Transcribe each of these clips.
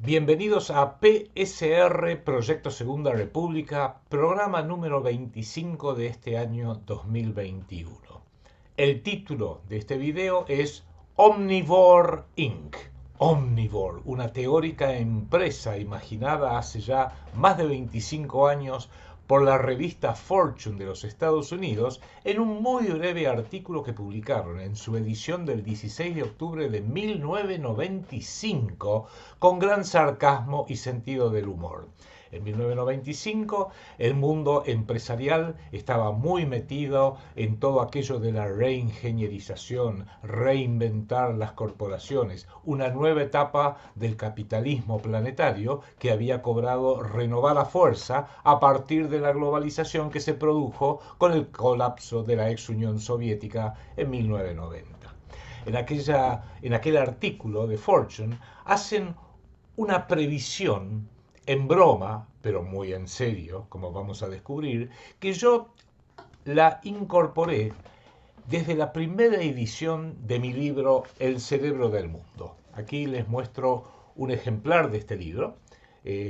Bienvenidos a PSR, Proyecto Segunda República, programa número 25 de este año 2021. El título de este video es OMNIVORE Inc. OMNIVORE, una teórica empresa imaginada hace ya más de 25 años por la revista Fortune de los Estados Unidos en un muy breve artículo que publicaron en su edición del 16 de octubre de 1995 con gran sarcasmo y sentido del humor. En 1995 el mundo empresarial estaba muy metido en todo aquello de la reingenierización, reinventar las corporaciones, una nueva etapa del capitalismo planetario que había cobrado renovada fuerza a partir de la globalización que se produjo con el colapso de la ex Unión Soviética en 1990. En aquel artículo de Fortune hacen una previsión en broma, pero muy en serio, como vamos a descubrir, que yo la incorporé desde la primera edición de mi libro El cerebro del mundo. Aquí les muestro un ejemplar de este libro,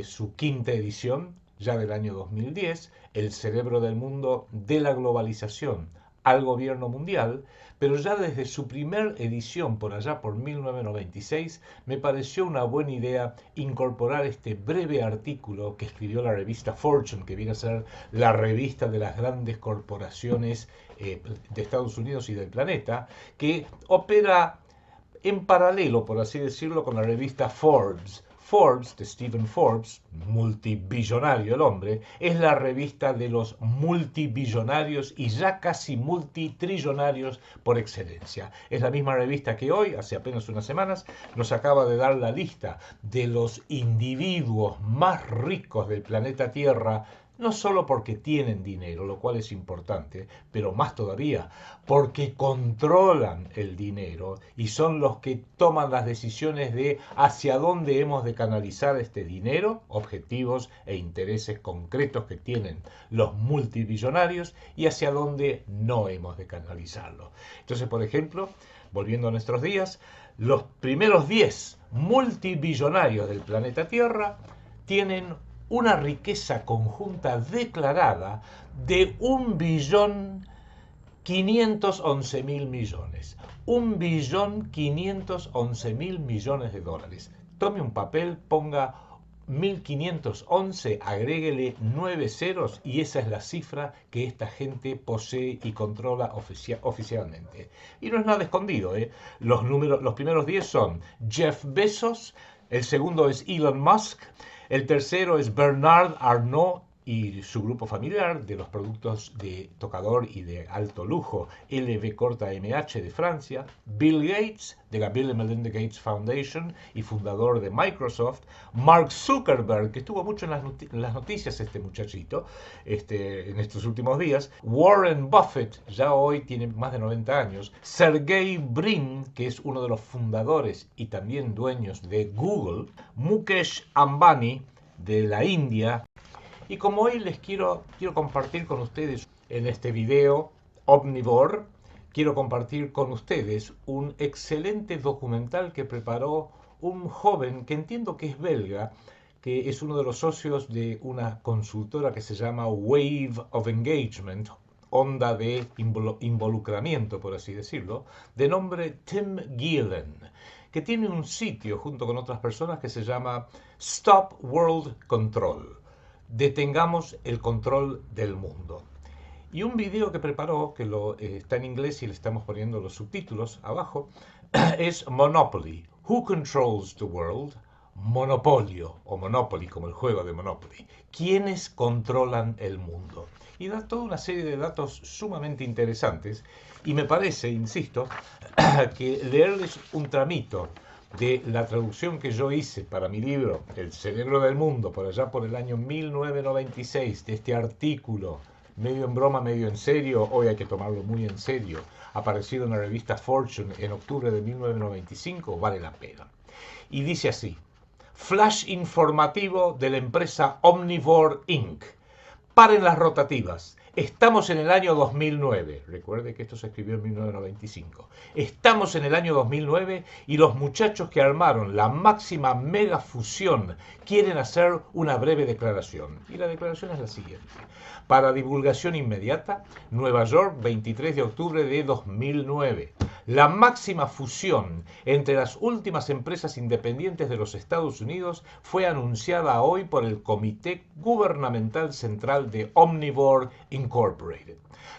su quinta edición, ya del año 2010, El cerebro del mundo de la globalización al gobierno mundial, pero ya desde su primera edición por allá por 1996 me pareció una buena idea incorporar este breve artículo que escribió la revista Fortune, que viene a ser la revista de las grandes corporaciones de Estados Unidos y del planeta, que opera en paralelo, por así decirlo, con la revista Forbes. Forbes, de Stephen Forbes, multibillonario el hombre, es la revista de los multibillonarios y ya casi multitrillonarios por excelencia. Es la misma revista que hoy, hace apenas unas semanas, nos acaba de dar la lista de los individuos más ricos del planeta Tierra, no solo porque tienen dinero, lo cual es importante, pero más todavía porque controlan el dinero y son los que toman las decisiones de hacia dónde hemos de canalizar este dinero, objetivos e intereses concretos que tienen los multibillonarios y hacia dónde no hemos de canalizarlo. Entonces, por ejemplo, volviendo a nuestros días, los primeros 10 multibillonarios del planeta Tierra tienen una riqueza conjunta declarada de 1.511.000.000.000. 1.511.000.000.000 de dólares. Tome un papel, ponga 1511, agréguele 9 ceros y esa es la cifra que esta gente posee y controla oficialmente. Y no es nada escondido, ¿eh? Los primeros 10 son Jeff Bezos, el segundo es Elon Musk, el tercero es Bernard Arnault y su grupo familiar de los productos de tocador y de alto lujo LVMH de Francia, Bill Gates de la Bill and Melinda Gates Foundation y fundador de Microsoft, Mark Zuckerberg, que estuvo mucho en las noticias este muchachito en estos últimos días, Warren Buffett, ya hoy tiene más de 90 años, Sergey Brin, que es uno de los fundadores y también dueños de Google, Mukesh Ambani de la India. Y como hoy les quiero compartir con ustedes en este video Omnivore, quiero compartir con ustedes un excelente documental que preparó un joven que entiendo que es belga, que es uno de los socios de una consultora que se llama Wave of Engagement, onda de involucramiento, por así decirlo, de nombre Tim Gielen, que tiene un sitio junto con otras personas que se llama Stop World Control. Detengamos el control del mundo. Y un video que preparó, que está en inglés y le estamos poniendo los subtítulos abajo, es Monopoly. Who controls the world? Monopolio, o Monopoly, como el juego de Monopoly. ¿Quiénes controlan el mundo? Y da toda una serie de datos sumamente interesantes. Y me parece, insisto, que leerles un tramito de la traducción que yo hice para mi libro El cerebro del mundo, por allá por el año 1996, de este artículo, medio en broma, medio en serio, hoy hay que tomarlo muy en serio, aparecido en la revista Fortune en octubre de 1995, vale la pena. Y dice así: Flash informativo de la empresa Omnivore Inc. Paren las rotativas. Estamos en el año 2009, recuerde que esto se escribió en 1995. Estamos en el año 2009 y los muchachos que armaron la máxima mega fusión quieren hacer una breve declaración. Y la declaración es la siguiente. Para divulgación inmediata, Nueva York, 23 de octubre de 2009. La máxima fusión entre las últimas empresas independientes de los Estados Unidos fue anunciada hoy por el Comité Gubernamental Central de OMNIVORE Incorporated.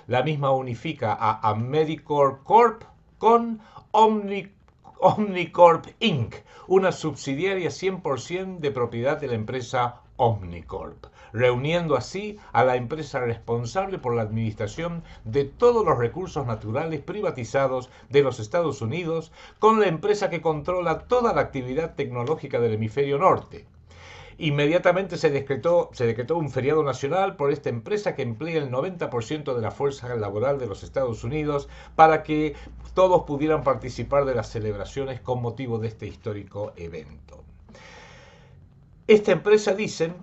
La misma unifica a Americorp Corp con Omnicorp Inc., una subsidiaria 100% de propiedad de la empresa Omnicorp, reuniendo así a la empresa responsable por la administración de todos los recursos naturales privatizados de los Estados Unidos con la empresa que controla toda la actividad tecnológica del hemisferio norte. Inmediatamente se decretó un feriado nacional por esta empresa que emplea el 90% de la fuerza laboral de los Estados Unidos para que todos pudieran participar de las celebraciones con motivo de este histórico evento. Esta empresa, dicen,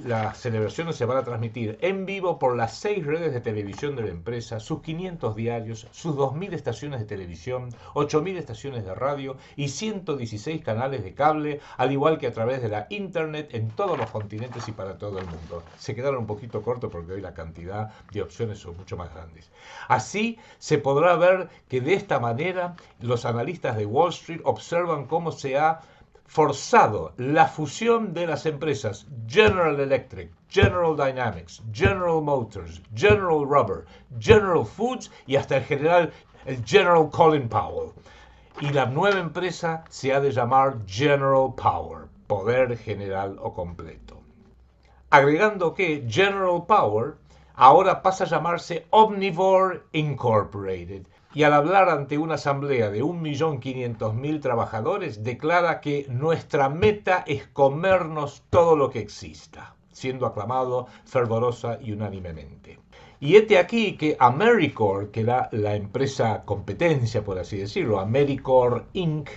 las celebraciones se van a transmitir en vivo por las 6 redes de televisión de la empresa, sus 500 diarios, sus 2.000 estaciones de televisión, 8.000 estaciones de radio y 116 canales de cable, al igual que a través de la internet en todos los continentes y para todo el mundo. Se quedaron un poquito cortos porque hoy la cantidad de opciones son mucho más grandes. Así se podrá ver que de esta manera los analistas de Wall Street observan cómo se ha forzado la fusión de las empresas General Electric, General Dynamics, General Motors, General Rubber, General Foods y hasta el General Colin Powell. Y la nueva empresa se ha de llamar General Power, poder general o completo. Agregando que General Power ahora pasa a llamarse Omnivore Incorporated. Y al hablar ante una asamblea de 1.500.000 trabajadores, declara que nuestra meta es comernos todo lo que exista, siendo aclamado fervorosa y unánimemente. Y hete aquí que Americorp, que era la empresa competencia, por así decirlo, Americorp Inc.,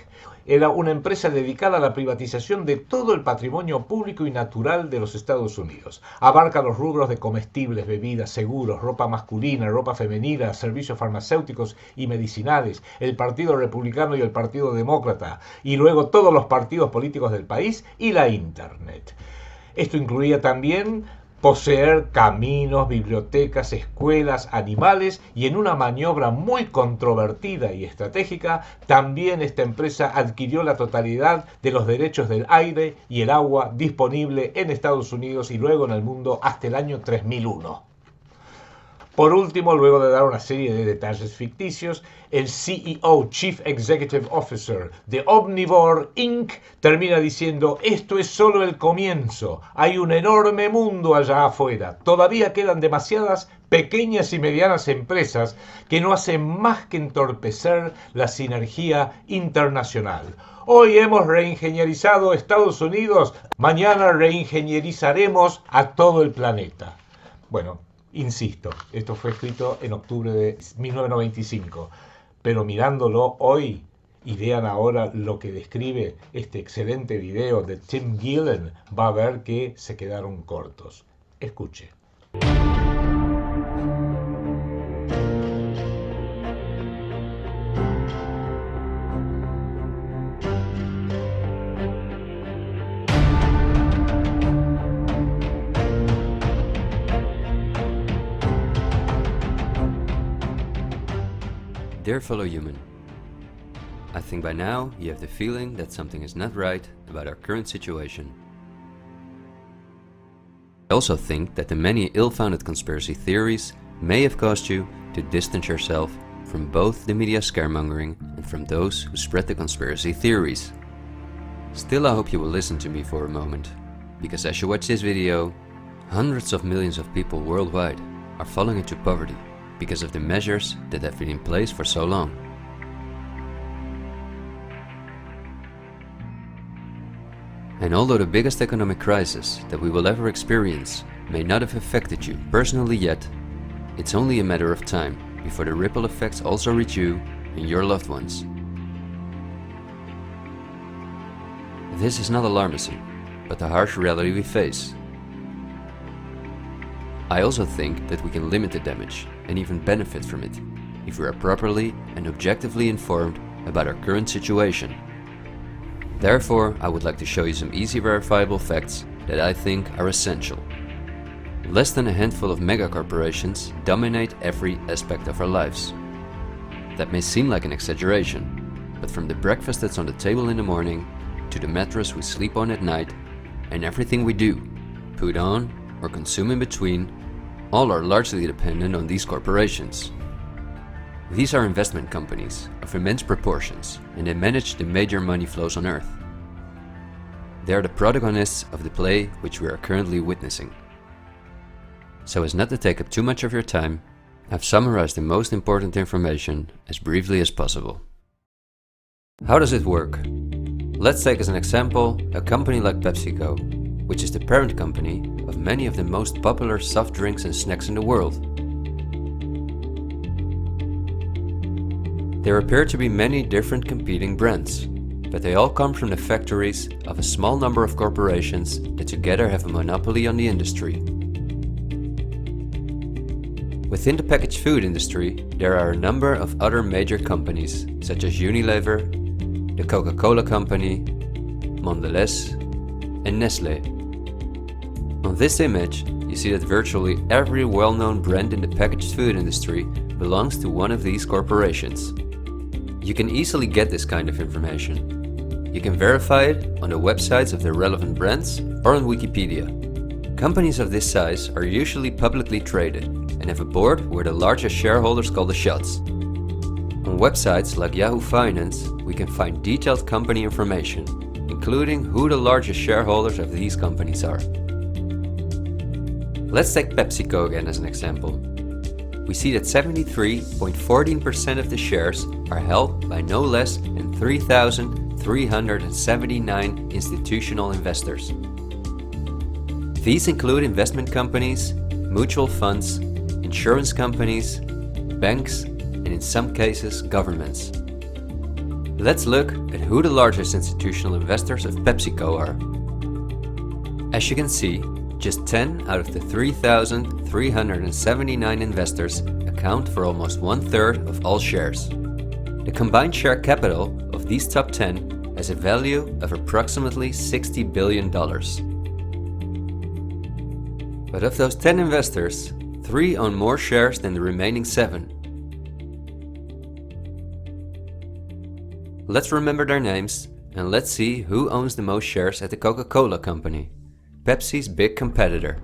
era una empresa dedicada a la privatización de todo el patrimonio público y natural de los Estados Unidos. Abarca los rubros de comestibles, bebidas, seguros, ropa masculina, ropa femenina, servicios farmacéuticos y medicinales, el Partido Republicano y el Partido Demócrata, y luego todos los partidos políticos del país y la Internet. Esto incluía también poseer caminos, bibliotecas, escuelas, animales y en una maniobra muy controvertida y estratégica, también esta empresa adquirió la totalidad de los derechos del aire y el agua disponible en Estados Unidos y luego en el mundo hasta el año 3001. Por último, luego de dar una serie de detalles ficticios, el CEO, Chief Executive Officer de Omnivore Inc., termina diciendo: esto es solo el comienzo, hay un enorme mundo allá afuera, todavía quedan demasiadas pequeñas y medianas empresas que no hacen más que entorpecer la sinergia internacional. Hoy hemos reingenierizado Estados Unidos, mañana reingenierizaremos a todo el planeta. Bueno, insisto, esto fue escrito en octubre de 1995, pero mirándolo hoy y vean ahora lo que describe este excelente video de Tim Gielen, va a ver que se quedaron cortos. Escuche. Dear fellow human, I think by now you have the feeling that something is not right about our current situation. I also think that the many ill-founded conspiracy theories may have caused you to distance yourself from both the media scaremongering and from those who spread the conspiracy theories. Still, I hope you will listen to me for a moment, because as you watch this video, hundreds of millions of people worldwide are falling into poverty because of the measures that have been in place for so long. And although the biggest economic crisis that we will ever experience may not have affected you personally yet, it's only a matter of time before the ripple effects also reach you and your loved ones. This is not alarmism, but the harsh reality we face. I also think that we can limit the damage and even benefit from it if we are properly and objectively informed about our current situation. Therefore, I would like to show you some easy verifiable facts that I think are essential. Less than a handful of megacorporations dominate every aspect of our lives. That may seem like an exaggeration, but from the breakfast that's on the table in the morning, to the mattress we sleep on at night, and everything we do, put on, or consume in between, all are largely dependent on these corporations. These are investment companies of immense proportions, and they manage the major money flows on Earth. They are the protagonists of the play which we are currently witnessing. So as not to take up too much of your time, I've summarized the most important information as briefly as possible. How does it work? Let's take as an example a company like PepsiCo, which is the parent company of many of the most popular soft drinks and snacks in the world. There appear to be many different competing brands, but they all come from the factories of a small number of corporations that together have a monopoly on the industry. Within the packaged food industry, there are a number of other major companies such as Unilever, the Coca-Cola Company, Mondelez, and Nestlé. On this image, you see that virtually every well-known brand in the packaged food industry belongs to one of these corporations. You can easily get this kind of information. You can verify it on the websites of the relevant brands or on Wikipedia. Companies of this size are usually publicly traded and have a board where the largest shareholders call the shots. On websites like Yahoo Finance, we can find detailed company information, including who the largest shareholders of these companies are. Let's take PepsiCo again as an example. We see that 73.14% of the shares are held by no less than 3,379 institutional investors. These include investment companies, mutual funds, insurance companies, banks, and in some cases, governments. Let's look at who the largest institutional investors of PepsiCo are. As you can see, just 10 out of the 3,379 investors account for almost 1/3 of all shares. The combined share capital of these top 10 has a value of approximately $60 billion. But of those 10 investors, 3 own more shares than the remaining 7. Let's remember their names and let's see who owns the most shares at the Coca-Cola Company, Pepsi's big competitor.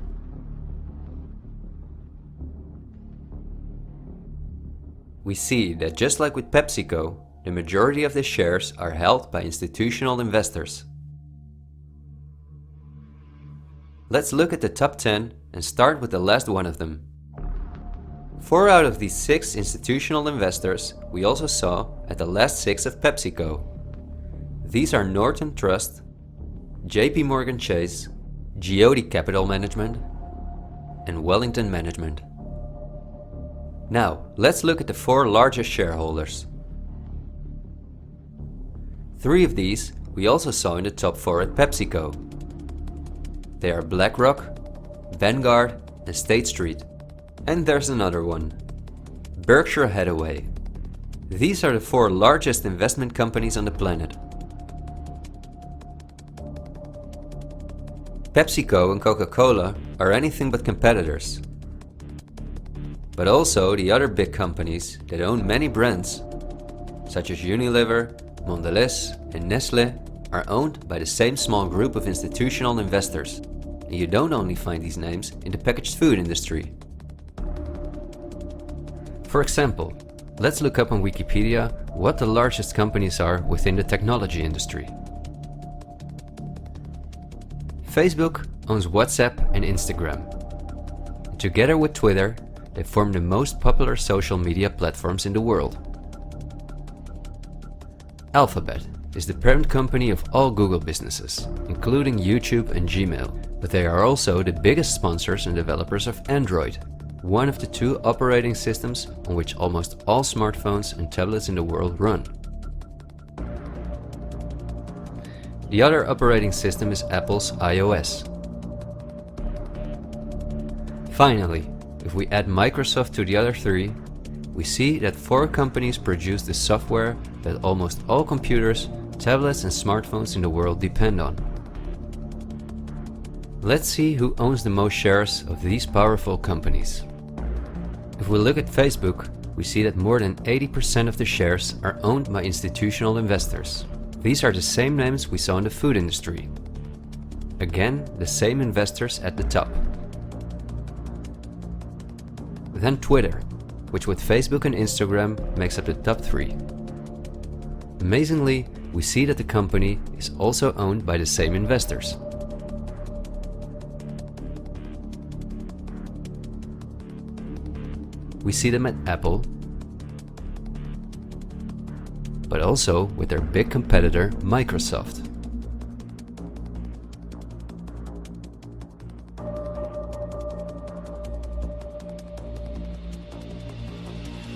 We see that just like with PepsiCo, the majority of the shares are held by institutional investors. Let's look at the top 10 and start with the last one of them. 4 out of these 6 institutional investors we also saw at the last 6 of PepsiCo. These are Norton Trust, JP Morgan Chase, Geode Capital Management, and Wellington Management. Now, let's look at the 4 largest shareholders. 3 of these we also saw in the top 4 at PepsiCo. They are BlackRock, Vanguard, and State Street. And there's another one, Berkshire Hathaway. These are the 4 largest investment companies on the planet. PepsiCo and Coca-Cola are anything but competitors. But also the other big companies that own many brands, such as Unilever, Mondelez, and Nestlé, are owned by the same small group of institutional investors. And you don't only find these names in the packaged food industry. For example, let's look up on Wikipedia what the largest companies are within the technology industry. Facebook owns WhatsApp and Instagram. Together with Twitter, they form the most popular social media platforms in the world. Alphabet is the parent company of all Google businesses, including YouTube and Gmail, but they are also the biggest sponsors and developers of Android, one of the 2 operating systems on which almost all smartphones and tablets in the world run. The other operating system is Apple's iOS. Finally, if we add Microsoft to the other three, we see that 4 companies produce the software that almost all computers, tablets and smartphones in the world depend on. Let's see who owns the most shares of these powerful companies. If we look at Facebook, we see that more than 80% of the shares are owned by institutional investors. These are the same names we saw in the food industry. Again, the same investors at the top. Then Twitter, which with Facebook and Instagram makes up the top 3. Amazingly, we see that the company is also owned by the same investors. We see them at Apple, but also with their big competitor Microsoft.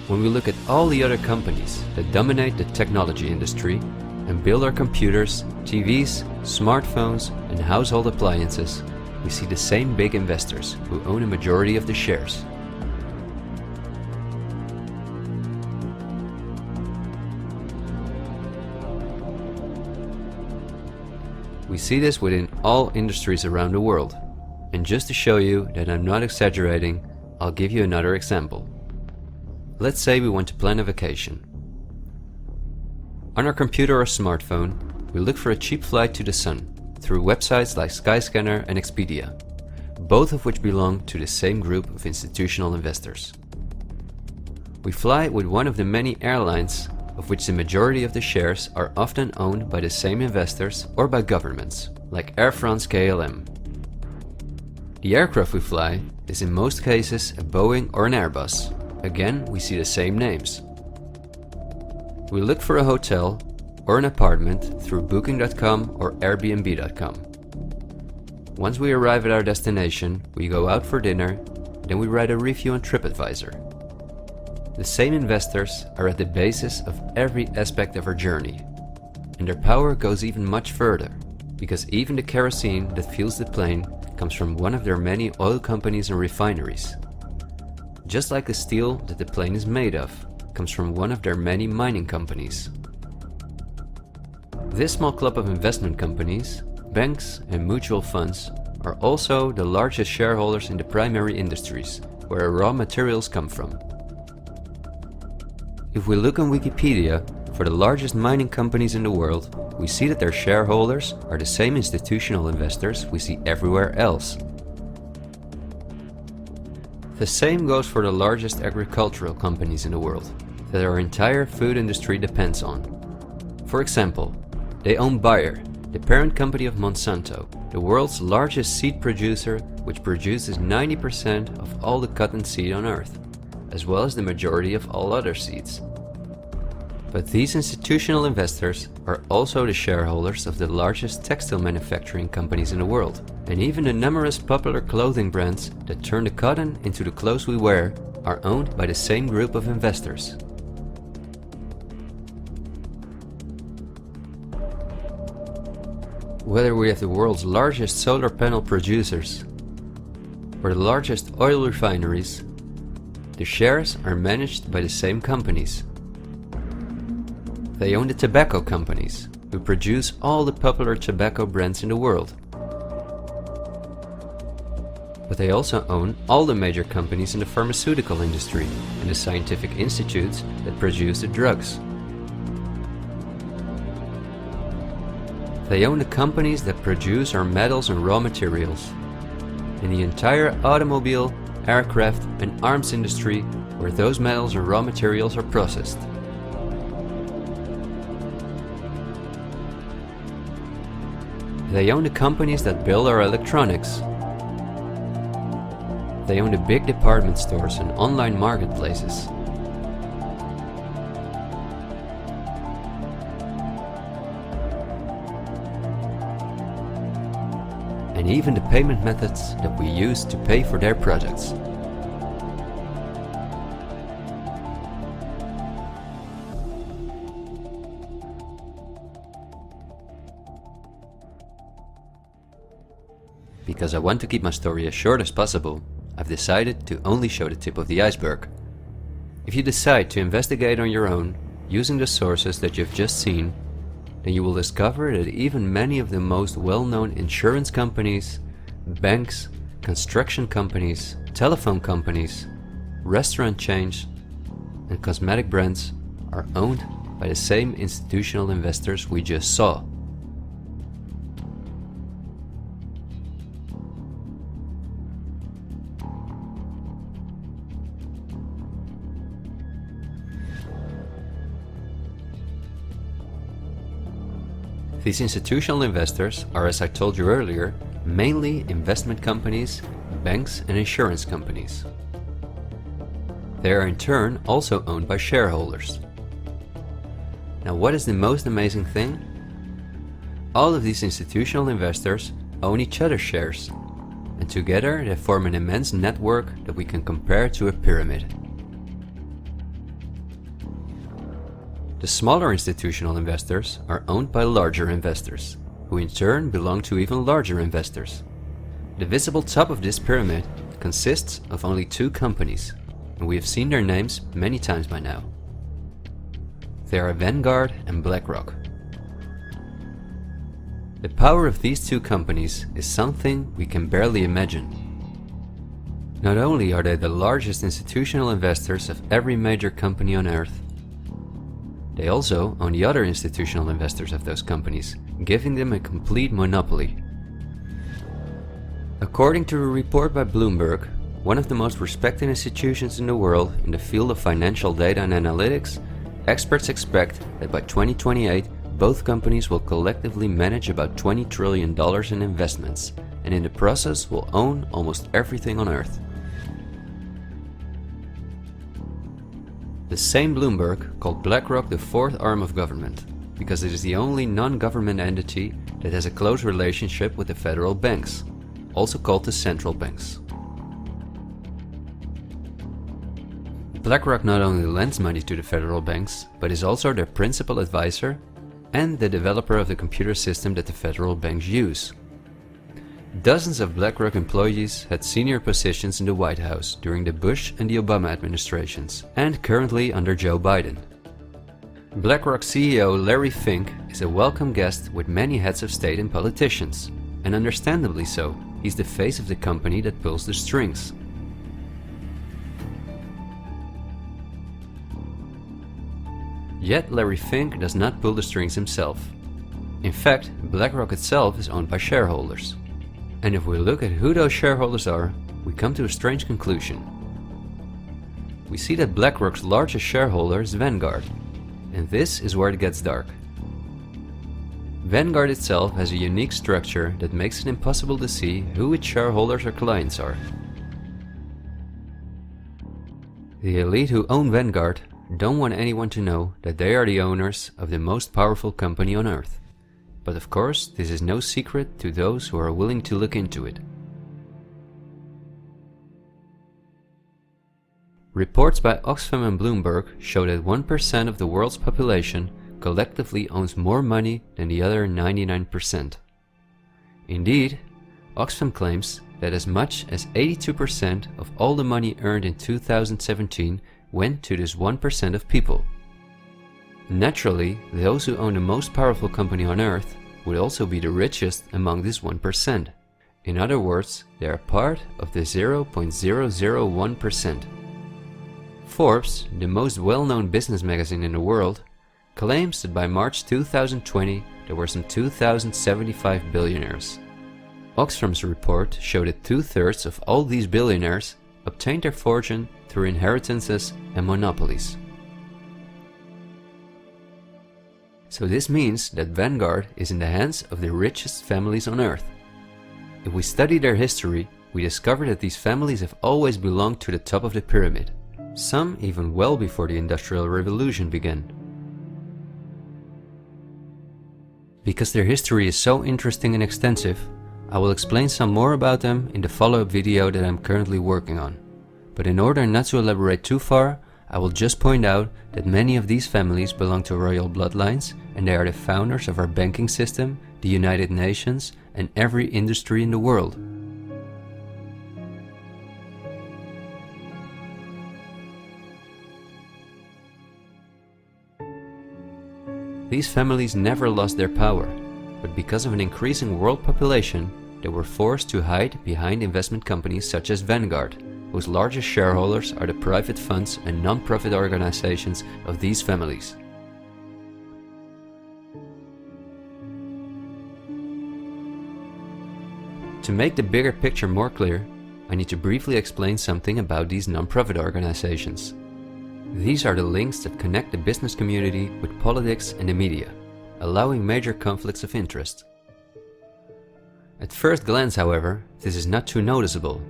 When we look at all the other companies that dominate the technology industry and build our computers, TVs, smartphones and household appliances, we see the same big investors who own a majority of the shares. We see this within all industries around the world. And just to show you that I'm not exaggerating, I'll give you another example. Let's say we want to plan a vacation. On our computer or smartphone, we look for a cheap flight to the sun through websites like Skyscanner and Expedia, both of which belong to the same group of institutional investors. We fly with one of the many airlines, of which the majority of the shares are often owned by the same investors or by governments, like Air France-KLM. The aircraft we fly is in most cases a Boeing or an Airbus. Again, we see the same names. We look for a hotel or an apartment through Booking.com or Airbnb.com. Once we arrive at our destination, we go out for dinner, then we write a review on TripAdvisor. The same investors are at the basis of every aspect of our journey, and their power goes even much further, because even the kerosene that fuels the plane comes from one of their many oil companies and refineries. Just like the steel that the plane is made of comes from one of their many mining companies. This small club of investment companies, banks and mutual funds are also the largest shareholders in the primary industries, where raw materials come from. If we look on Wikipedia for the largest mining companies in the world, we see that their shareholders are the same institutional investors we see everywhere else. The same goes for the largest agricultural companies in the world, that our entire food industry depends on. For example, they own Bayer, the parent company of Monsanto, the world's largest seed producer, which produces 90% of all the cotton seed on Earth, as well as the majority of all other seeds. But these institutional investors are also the shareholders of the largest textile manufacturing companies in the world, and even the numerous popular clothing brands that turn the cotton into the clothes we wear are owned by the same group of investors. Whether we have the world's largest solar panel producers or the largest oil refineries, the shares are managed by the same companies. They own the tobacco companies, who produce all the popular tobacco brands in the world. But they also own all the major companies in the pharmaceutical industry and the scientific institutes that produce the drugs. They own the companies that produce our metals and raw materials, and the entire automobile, aircraft and arms industry where those metals and raw materials are processed. They own the companies that build our electronics. They own the big department stores and online marketplaces. And even the payment methods that we use to pay for their products. Because I want to keep my story as short as possible, I've decided to only show the tip of the iceberg. If you decide to investigate on your own, using the sources that you've just seen, then you will discover that even many of the most well-known insurance companies, banks, construction companies, telephone companies, restaurant chains, and cosmetic brands are owned by the same institutional investors we just saw. These institutional investors are, as I told you earlier, mainly investment companies, banks and insurance companies. They are in turn also owned by shareholders. Now, what is the most amazing thing? All of these institutional investors own each other's shares, and together they form an immense network that we can compare to a pyramid. The smaller institutional investors are owned by larger investors, who in turn belong to even larger investors. The visible top of this pyramid consists of only two companies, and we have seen their names many times by now. They are Vanguard and BlackRock. The power of these two companies is something we can barely imagine. Not only are they the largest institutional investors of every major company on Earth, they also own the other institutional investors of those companies, giving them a complete monopoly. According to a report by Bloomberg, one of the most respected institutions in the world in the field of financial data and analytics, experts expect that by 2028 both companies will collectively manage about $20 trillion in investments, and in the process will own almost everything on Earth. The same Bloomberg called BlackRock the fourth arm of government, because it is the only non-government entity that has a close relationship with the federal banks, also called the central banks. BlackRock not only lends money to the federal banks, but is also their principal advisor and the developer of the computer system that the federal banks use. Dozens of BlackRock employees had senior positions in the White House during the Bush and the Obama administrations, and currently under Joe Biden. BlackRock CEO Larry Fink is a welcome guest with many heads of state and politicians, and understandably so. He's the face of the company that pulls the strings. Yet Larry Fink does not pull the strings himself. In fact, BlackRock itself is owned by shareholders. And if we look at who those shareholders are, we come to a strange conclusion. We see that BlackRock's largest shareholder is Vanguard, and this is where it gets dark. Vanguard itself has a unique structure that makes it impossible to see who its shareholders or clients are. The elite who own Vanguard don't want anyone to know that they are the owners of the most powerful company on Earth. But of course, this is no secret to those who are willing to look into it. Reports by Oxfam and Bloomberg show that 1% of the world's population collectively owns more money than the other 99%. Indeed, Oxfam claims that as much as 82% of all the money earned in 2017 went to this 1% of people. Naturally, those who own the most powerful company on Earth would also be the richest among this 1%. In other words, they are part of the 0.001%. Forbes, the most well-known business magazine in the world, claims that by March 2020 there were some 2,075 billionaires. Oxfam's report showed that 2/3 of all these billionaires obtained their fortune through inheritances and monopolies. So this means that Vanguard is in the hands of the richest families on Earth. If we study their history, we discover that these families have always belonged to the top of the pyramid, some even well before the Industrial Revolution began. Because their history is so interesting and extensive, I will explain some more about them in the follow-up video that I'm currently working on. But in order not to elaborate too far, I will just point out that many of these families belong to royal bloodlines, and they are the founders of our banking system, the United Nations, and every industry in the world. These families never lost their power, but because of an increasing world population, they were forced to hide behind investment companies such as Vanguard, whose largest shareholders are the private funds and non-profit organizations of these families. To make the bigger picture more clear, I need to briefly explain something about these non-profit organizations. These are the links that connect the business community with politics and the media, allowing major conflicts of interest. At first glance, however, this is not too noticeable.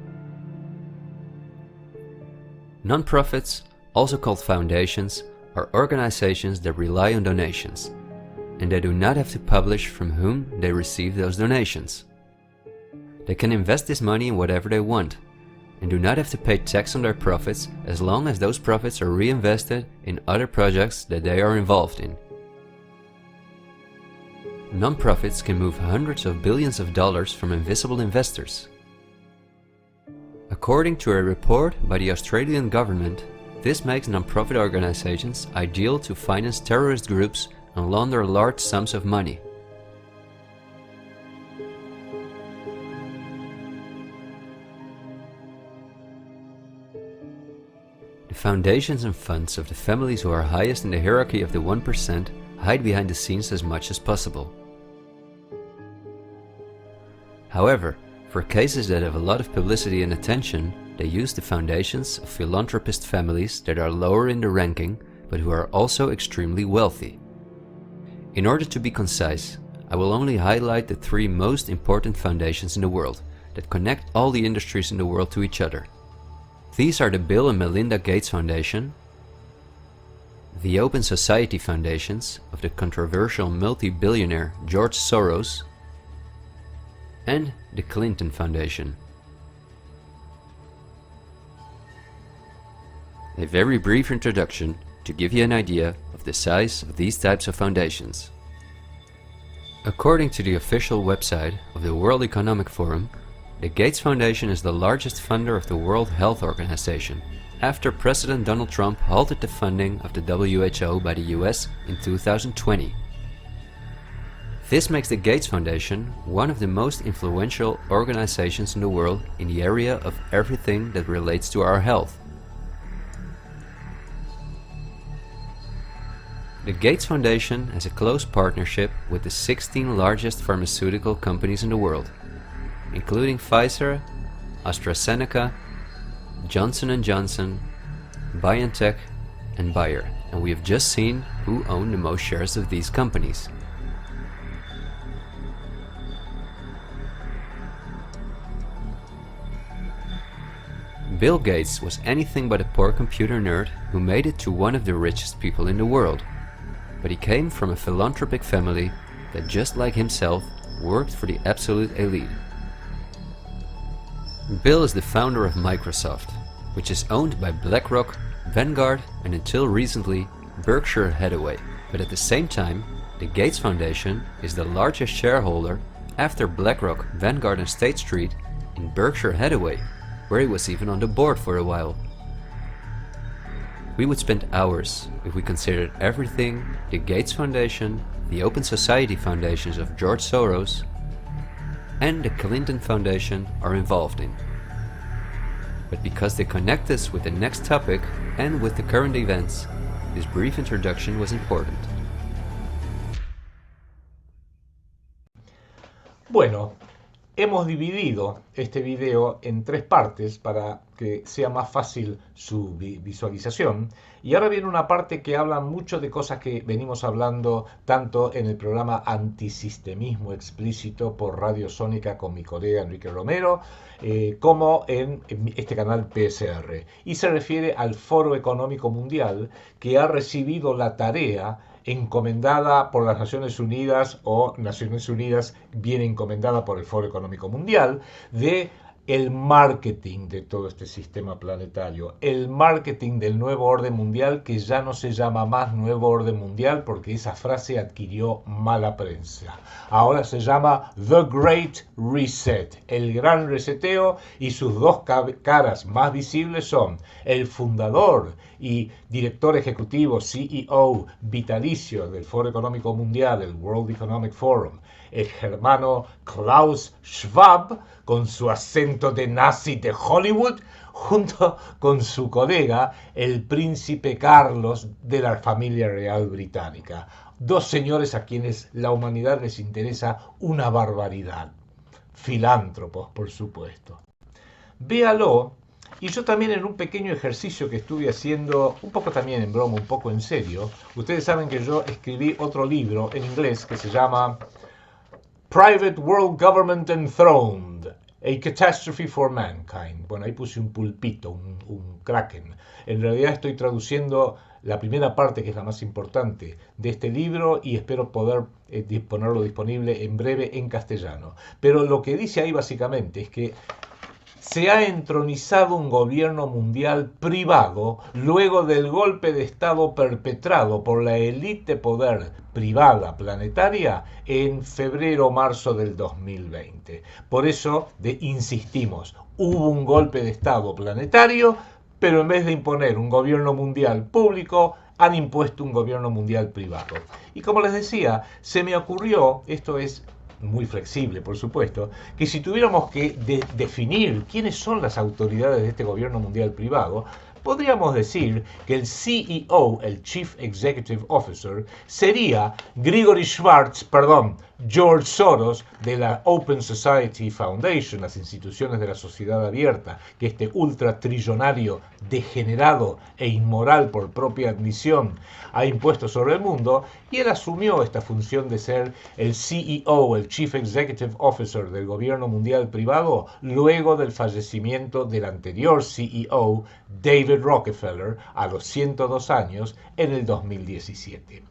Non-profits, also called foundations, are organizations that rely on donations, and they do not have to publish from whom they receive those donations. They can invest this money in whatever they want, and do not have to pay tax on their profits as long as those profits are reinvested in other projects that they are involved in. Non-profits can move hundreds of billions of dollars from invisible investors. According to a report by the Australian government, this makes non-profit organizations ideal to finance terrorist groups and launder large sums of money. The foundations and funds of the families who are highest in the hierarchy of the 1% hide behind the scenes as much as possible. However, for cases that have a lot of publicity and attention, they use the foundations of philanthropist families that are lower in the ranking, but who are also extremely wealthy. In order to be concise, I will only highlight the 3 most important foundations in the world that connect all the industries in the world to each other. These are the Bill and Melinda Gates Foundation, the Open Society Foundations of the controversial multi-billionaire George Soros, and the Clinton Foundation. A very brief introduction to give you an idea of the size of these types of foundations. According to the official website of the World Economic Forum, the Gates Foundation is the largest funder of the World Health Organization, after President Donald Trump halted the funding of the WHO by the US in 2020. This makes the Gates Foundation one of the most influential organizations in the world in the area of everything that relates to our health. The Gates Foundation has a close partnership with the 16 largest pharmaceutical companies in the world, including Pfizer, AstraZeneca, Johnson & Johnson, BioNTech, and Bayer, and we have just seen who own the most shares of these companies. Bill Gates was anything but a poor computer nerd who made it to one of the richest people in the world, but he came from a philanthropic family that, just like himself, worked for the absolute elite. Bill is the founder of Microsoft, which is owned by BlackRock, Vanguard, and until recently Berkshire Hathaway, but at the same time the Gates Foundation is the largest shareholder after BlackRock, Vanguard and State Street in Berkshire Hathaway, where he was even on the board for a while. We would spend hours if we considered everything the Gates Foundation, the Open Society Foundations of George Soros, and the Clinton Foundation are involved in. But because they connect us with the next topic and with the current events, this brief introduction was important. Bueno, hemos dividido este video en 3 partes para que sea más fácil su visualización. Y ahora viene una parte que habla mucho de cosas que venimos hablando tanto en el programa Antisistemismo Explícito por Radio Sónica con mi colega Enrique Romero, como en este canal PSR. Y se refiere al Foro Económico Mundial, que ha recibido la tarea encomendada por las Naciones Unidas, o Naciones Unidas viene encomendada por el Foro Económico Mundial, de el marketing de todo este sistema planetario, el marketing del nuevo orden mundial, que ya no se llama más nuevo orden mundial porque esa frase adquirió mala prensa. Ahora se llama The Great Reset, el gran reseteo, y sus dos caras más visibles son el fundador y director ejecutivo, CEO vitalicio del Foro Económico Mundial, el World Economic Forum, el germano Klaus Schwab, con su acento de nazi de Hollywood, junto con su colega, el príncipe Carlos de la familia real británica. Dos señores a quienes la humanidad les interesa una barbaridad. Filántropos, por supuesto. Véalo, y yo también en un pequeño ejercicio que estuve haciendo, un poco también en broma, un poco en serio, ustedes saben que yo escribí otro libro en inglés que se llama Private World Government Enthroned, A Catastrophe for Mankind. Bueno, ahí puse un pulpito, un kraken. En realidad estoy traduciendo la primera parte, que es la más importante, de este libro, y espero poder ponerlo disponible en breve en castellano. Pero lo que dice ahí básicamente es que se ha entronizado un gobierno mundial privado luego del golpe de Estado perpetrado por la élite de poder privada planetaria en febrero o marzo del 2020. Por eso insistimos, hubo un golpe de Estado planetario, pero en vez de imponer un gobierno mundial público, han impuesto un gobierno mundial privado. Y como les decía, se me ocurrió, esto es muy flexible, por supuesto, que si tuviéramos que definir quiénes son las autoridades de este gobierno mundial privado, podríamos decir que el CEO, el Chief Executive Officer, sería George Soros de la Open Society Foundation, las instituciones de la sociedad abierta, que este ultratrillonario degenerado e inmoral por propia admisión ha impuesto sobre el mundo, y él asumió esta función de ser el CEO, el Chief Executive Officer del gobierno mundial privado, luego del fallecimiento del anterior CEO, David Rockefeller, a los 102 años, en el 2017.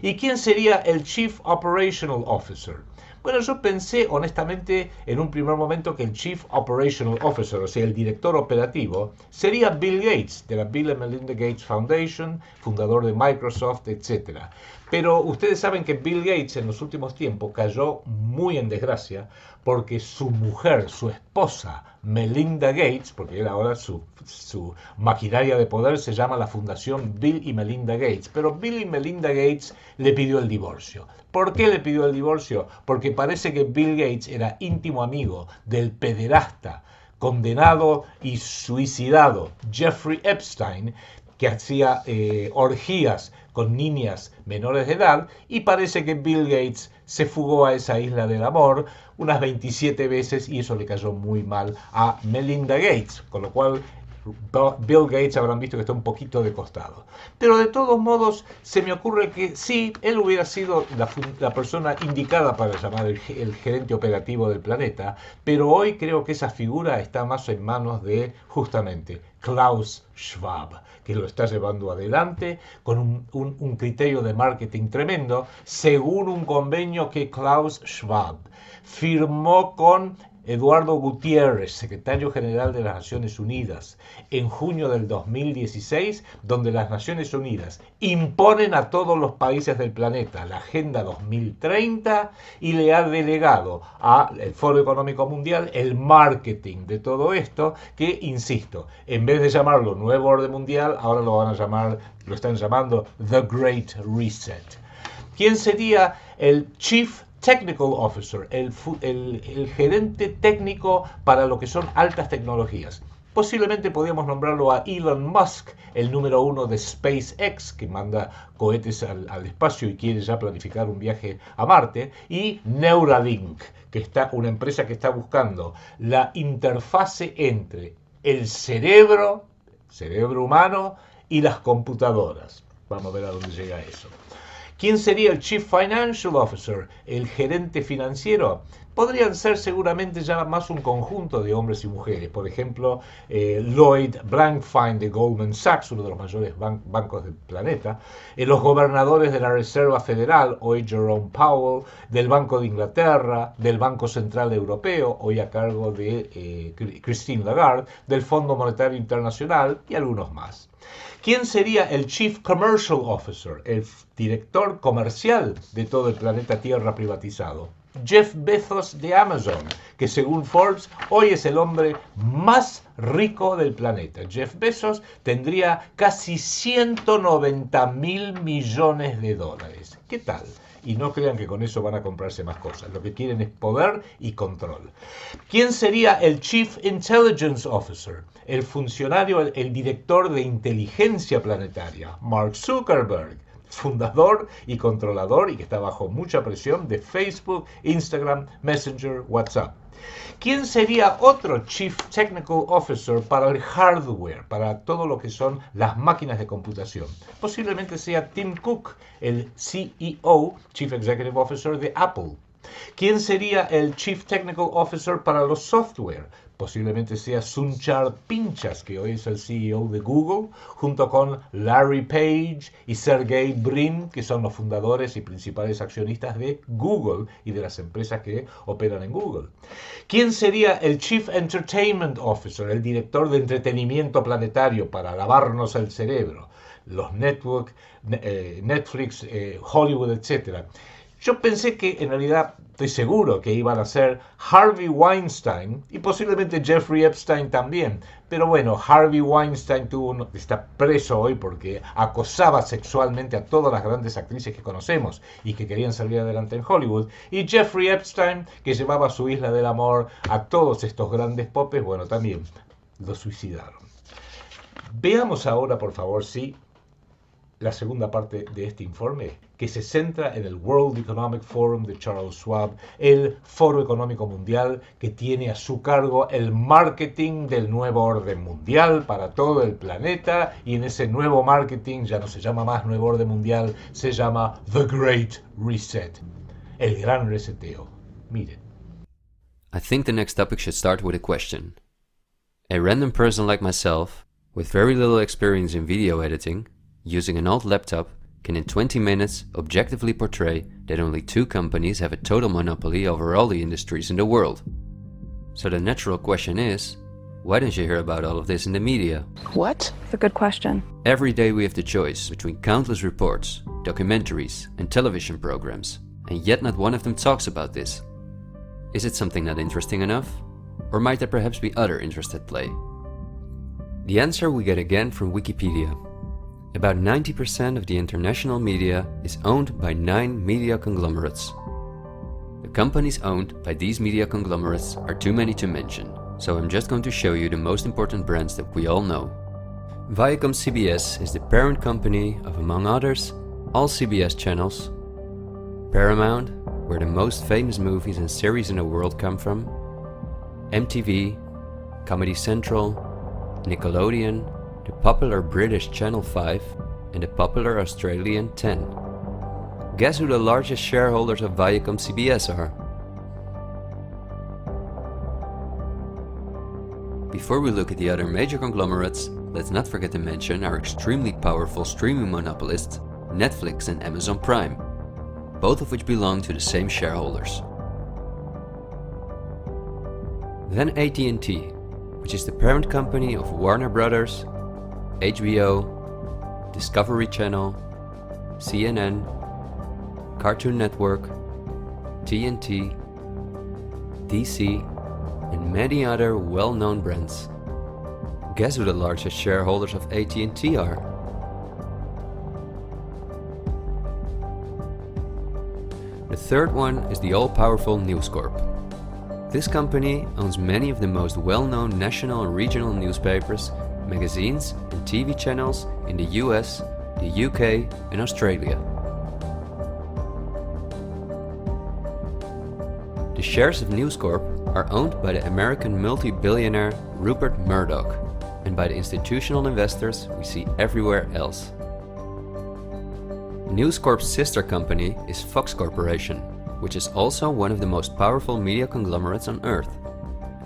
¿Y quién sería el Chief Operational Officer? Bueno, yo pensé honestamente en un primer momento que el Chief Operational Officer, o sea, el director operativo, sería Bill Gates, de la Bill and Melinda Gates Foundation, fundador de Microsoft, etc. Pero ustedes saben que Bill Gates en los últimos tiempos cayó muy en desgracia porque su mujer, su esposa, Melinda Gates, porque él ahora su maquinaria de poder se llama la Fundación Bill y Melinda Gates, pero Bill y Melinda Gates le pidió el divorcio. ¿Por qué le pidió el divorcio? Porque parece que Bill Gates era íntimo amigo del pederasta, condenado y suicidado Jeffrey Epstein, que hacía orgías con niñas menores de edad, y parece que Bill Gates se fugó a esa isla del amor unas 27 veces y eso le cayó muy mal a Melinda Gates, con lo cual Bill Gates habrán visto que está un poquito de costado. Pero de todos modos se me ocurre que sí, él hubiera sido la persona indicada para llamar el gerente operativo del planeta, pero hoy creo que esa figura está más en manos de justamente Klaus Schwab, que lo está llevando adelante con un criterio de marketing tremendo, según un convenio que Klaus Schwab firmó con Eduardo Gutiérrez, secretario general de las Naciones Unidas, en junio del 2016, donde las Naciones Unidas imponen a todos los países del planeta la Agenda 2030 y le ha delegado al Foro Económico Mundial el marketing de todo esto, que, insisto, en vez de llamarlo Nuevo Orden Mundial, ahora lo están llamando The Great Reset. ¿Quién sería el Chief Technical Officer, el gerente técnico para lo que son altas tecnologías? Posiblemente podríamos nombrarlo a Elon Musk, el número 1 de SpaceX, que manda cohetes al espacio y quiere ya planificar un viaje a Marte, y Neuralink, que está una empresa que está buscando la interfase entre el cerebro humano y las computadoras. Vamos a ver a dónde llega eso. ¿Quién sería el Chief Financial Officer, el gerente financiero? Podrían ser seguramente ya más un conjunto de hombres y mujeres. Por ejemplo, Lloyd Blankfein de Goldman Sachs, uno de los mayores bancos del planeta, los gobernadores de la Reserva Federal, hoy Jerome Powell, del Banco de Inglaterra, del Banco Central Europeo, hoy a cargo de Christine Lagarde, del Fondo Monetario Internacional y algunos más. ¿Quién sería el Chief Commercial Officer, el director comercial de todo el planeta Tierra privatizado? Jeff Bezos de Amazon, que según Forbes hoy es el hombre más rico del planeta. Jeff Bezos tendría casi 190.000 millones de dólares. ¿Qué tal? Y no crean que con eso van a comprarse más cosas. Lo que quieren es poder y control. ¿Quién sería el Chief Intelligence Officer? El funcionario, el director de inteligencia planetaria. Mark Zuckerberg, fundador y controlador y que está bajo mucha presión de Facebook, Instagram, Messenger, WhatsApp. ¿Quién sería otro Chief Technical Officer para el hardware, para todo lo que son las máquinas de computación? Posiblemente sea Tim Cook, el CEO, Chief Executive Officer de Apple. ¿Quién sería el Chief Technical Officer para los software? Posiblemente sea Sundar Pichai, que hoy es el CEO de Google, junto con Larry Page y Sergey Brin, que son los fundadores y principales accionistas de Google y de las empresas que operan en Google. ¿Quién sería el Chief Entertainment Officer, el director de entretenimiento planetario para lavarnos el cerebro? Los network, Netflix, Hollywood, etc. Yo pensé que en realidad, estoy seguro que iban a ser Harvey Weinstein y posiblemente Jeffrey Epstein también. Pero bueno, Harvey Weinstein está preso hoy porque acosaba sexualmente a todas las grandes actrices que conocemos y que querían salir adelante en Hollywood. Y Jeffrey Epstein, que llevaba a su isla del amor a todos estos grandes popes, bueno, también lo suicidaron. Veamos ahora, por favor, la segunda parte de este informe, que se centra en el World Economic Forum de Charles Schwab, el Foro Económico Mundial que tiene a su cargo el marketing del nuevo orden mundial para todo el planeta, y en ese nuevo marketing ya no se llama más nuevo orden mundial, se llama The Great Reset, el gran reseteo. Miren. I think the next topic should start with a question. A random person like myself, with very little experience in video editing, using an old laptop, can in 20 minutes objectively portray that only 2 companies have a total monopoly over all the industries in the world. So the natural question is, why don't you hear about all of this in the media? What? That's a good question. Every day we have the choice between countless reports, documentaries and television programs, and yet not one of them talks about this. Is it something not interesting enough? Or might there perhaps be other interests at play? The answer we get again from Wikipedia. About 90% of the international media is owned by 9 media conglomerates. The companies owned by these media conglomerates are too many to mention, so I'm just going to show you the most important brands that we all know. Viacom-CBS is the parent company of, among others, all CBS channels, Paramount, where the most famous movies and series in the world come from, MTV, Comedy Central, Nickelodeon, the popular British Channel 5 and the popular Australian 10. Guess who the largest shareholders of Viacom-CBS are? Before we look at the other major conglomerates, let's not forget to mention our extremely powerful streaming monopolists, Netflix and Amazon Prime, both of which belong to the same shareholders. Then AT&T, which is the parent company of Warner Brothers, HBO, Discovery Channel, CNN, Cartoon Network, TNT, DC, and many other well-known brands. Guess who the largest shareholders of AT&T are? The third one is the all-powerful News Corp. This company owns many of the most well-known national and regional newspapers, magazines and TV channels in the US, the UK and Australia. The shares of News Corp are owned by the American multi-billionaire Rupert Murdoch and by the institutional investors we see everywhere else. News Corp's sister company is Fox Corporation, which is also one of the most powerful media conglomerates on Earth.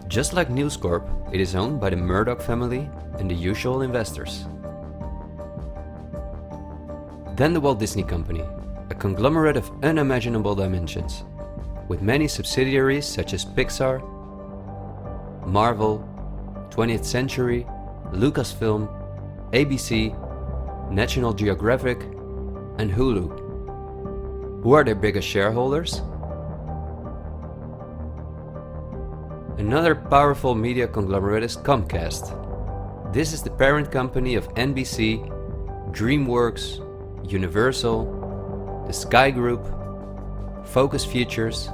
Just like News Corp, it is owned by the Murdoch family and the usual investors. Then the Walt Disney Company, a conglomerate of unimaginable dimensions, with many subsidiaries such as Pixar, Marvel, 20th Century, Lucasfilm, ABC, National Geographic, and Hulu. Who are their biggest shareholders? Another powerful media conglomerate is Comcast. This is the parent company of NBC, DreamWorks, Universal, the Sky Group, Focus Features,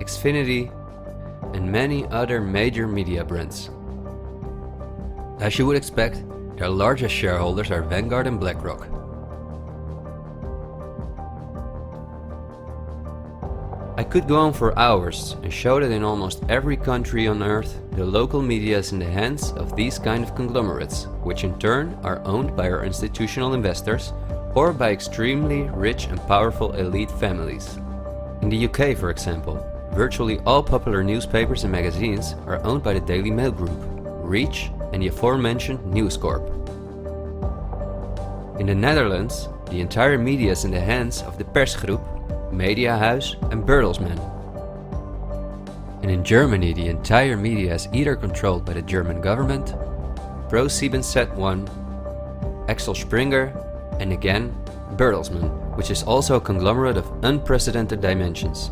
Xfinity, and many other major media brands. As you would expect, their largest shareholders are Vanguard and BlackRock. I could go on for hours and show that in almost every country on Earth, the local media is in the hands of these kind of conglomerates, which in turn are owned by our institutional investors or by extremely rich and powerful elite families. In the UK, for example, virtually all popular newspapers and magazines are owned by the Daily Mail Group, Reach, and the aforementioned News Corp. In the Netherlands, the entire media is in the hands of the Persgroep, Mediahuis, and Bertelsmann. And in Germany, the entire media is either controlled by the German government, ProSiebenSat.1, Axel Springer, and again, Bertelsmann, which is also a conglomerate of unprecedented dimensions.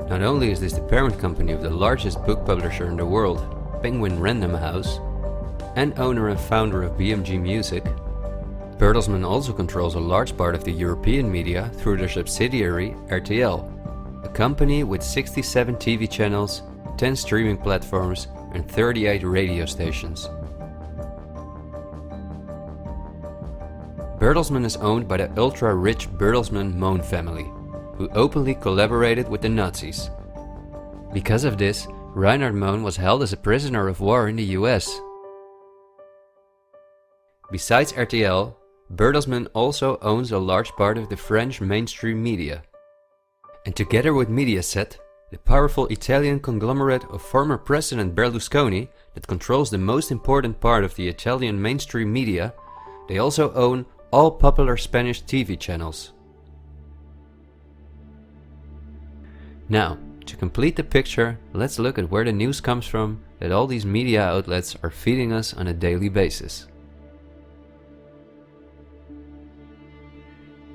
Not only is this the parent company of the largest book publisher in the world, Penguin Random House, and owner and founder of BMG Music, Bertelsmann also controls a large part of the European media through their subsidiary RTL, a company with 67 TV channels, 10 streaming platforms, and 38 radio stations. Bertelsmann is owned by the ultra-rich Bertelsmann-Mohn family, who openly collaborated with the Nazis. Because of this, Reinhard Mohn was held as a prisoner of war in the US. Besides RTL, Bertelsmann also owns a large part of the French mainstream media. And together with Mediaset, the powerful Italian conglomerate of former President Berlusconi that controls the most important part of the Italian mainstream media, they also own all popular Spanish TV channels. Now, to complete the picture, let's look at where the news comes from that all these media outlets are feeding us on a daily basis.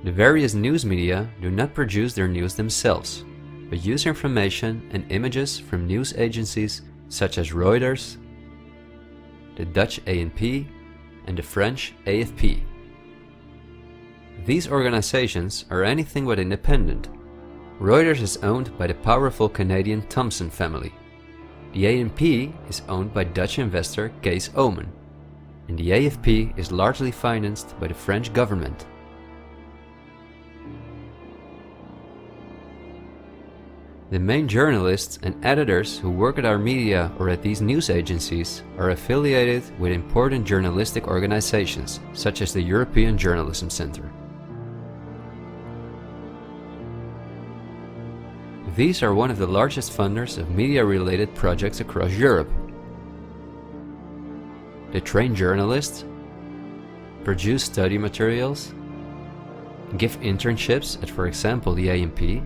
The various news media do not produce their news themselves, but use information and images from news agencies such as Reuters, the Dutch ANP, and the French AFP. These organizations are anything but independent. Reuters is owned by the powerful Canadian Thomson family. The ANP is owned by Dutch investor Kees Omen, and the AFP is largely financed by the French government. The main journalists and editors who work at our media or at these news agencies are affiliated with important journalistic organizations, such as the European Journalism Centre. These are one of the largest funders of media-related projects across Europe. They train journalists, produce study materials, give internships at, for example, the ANP,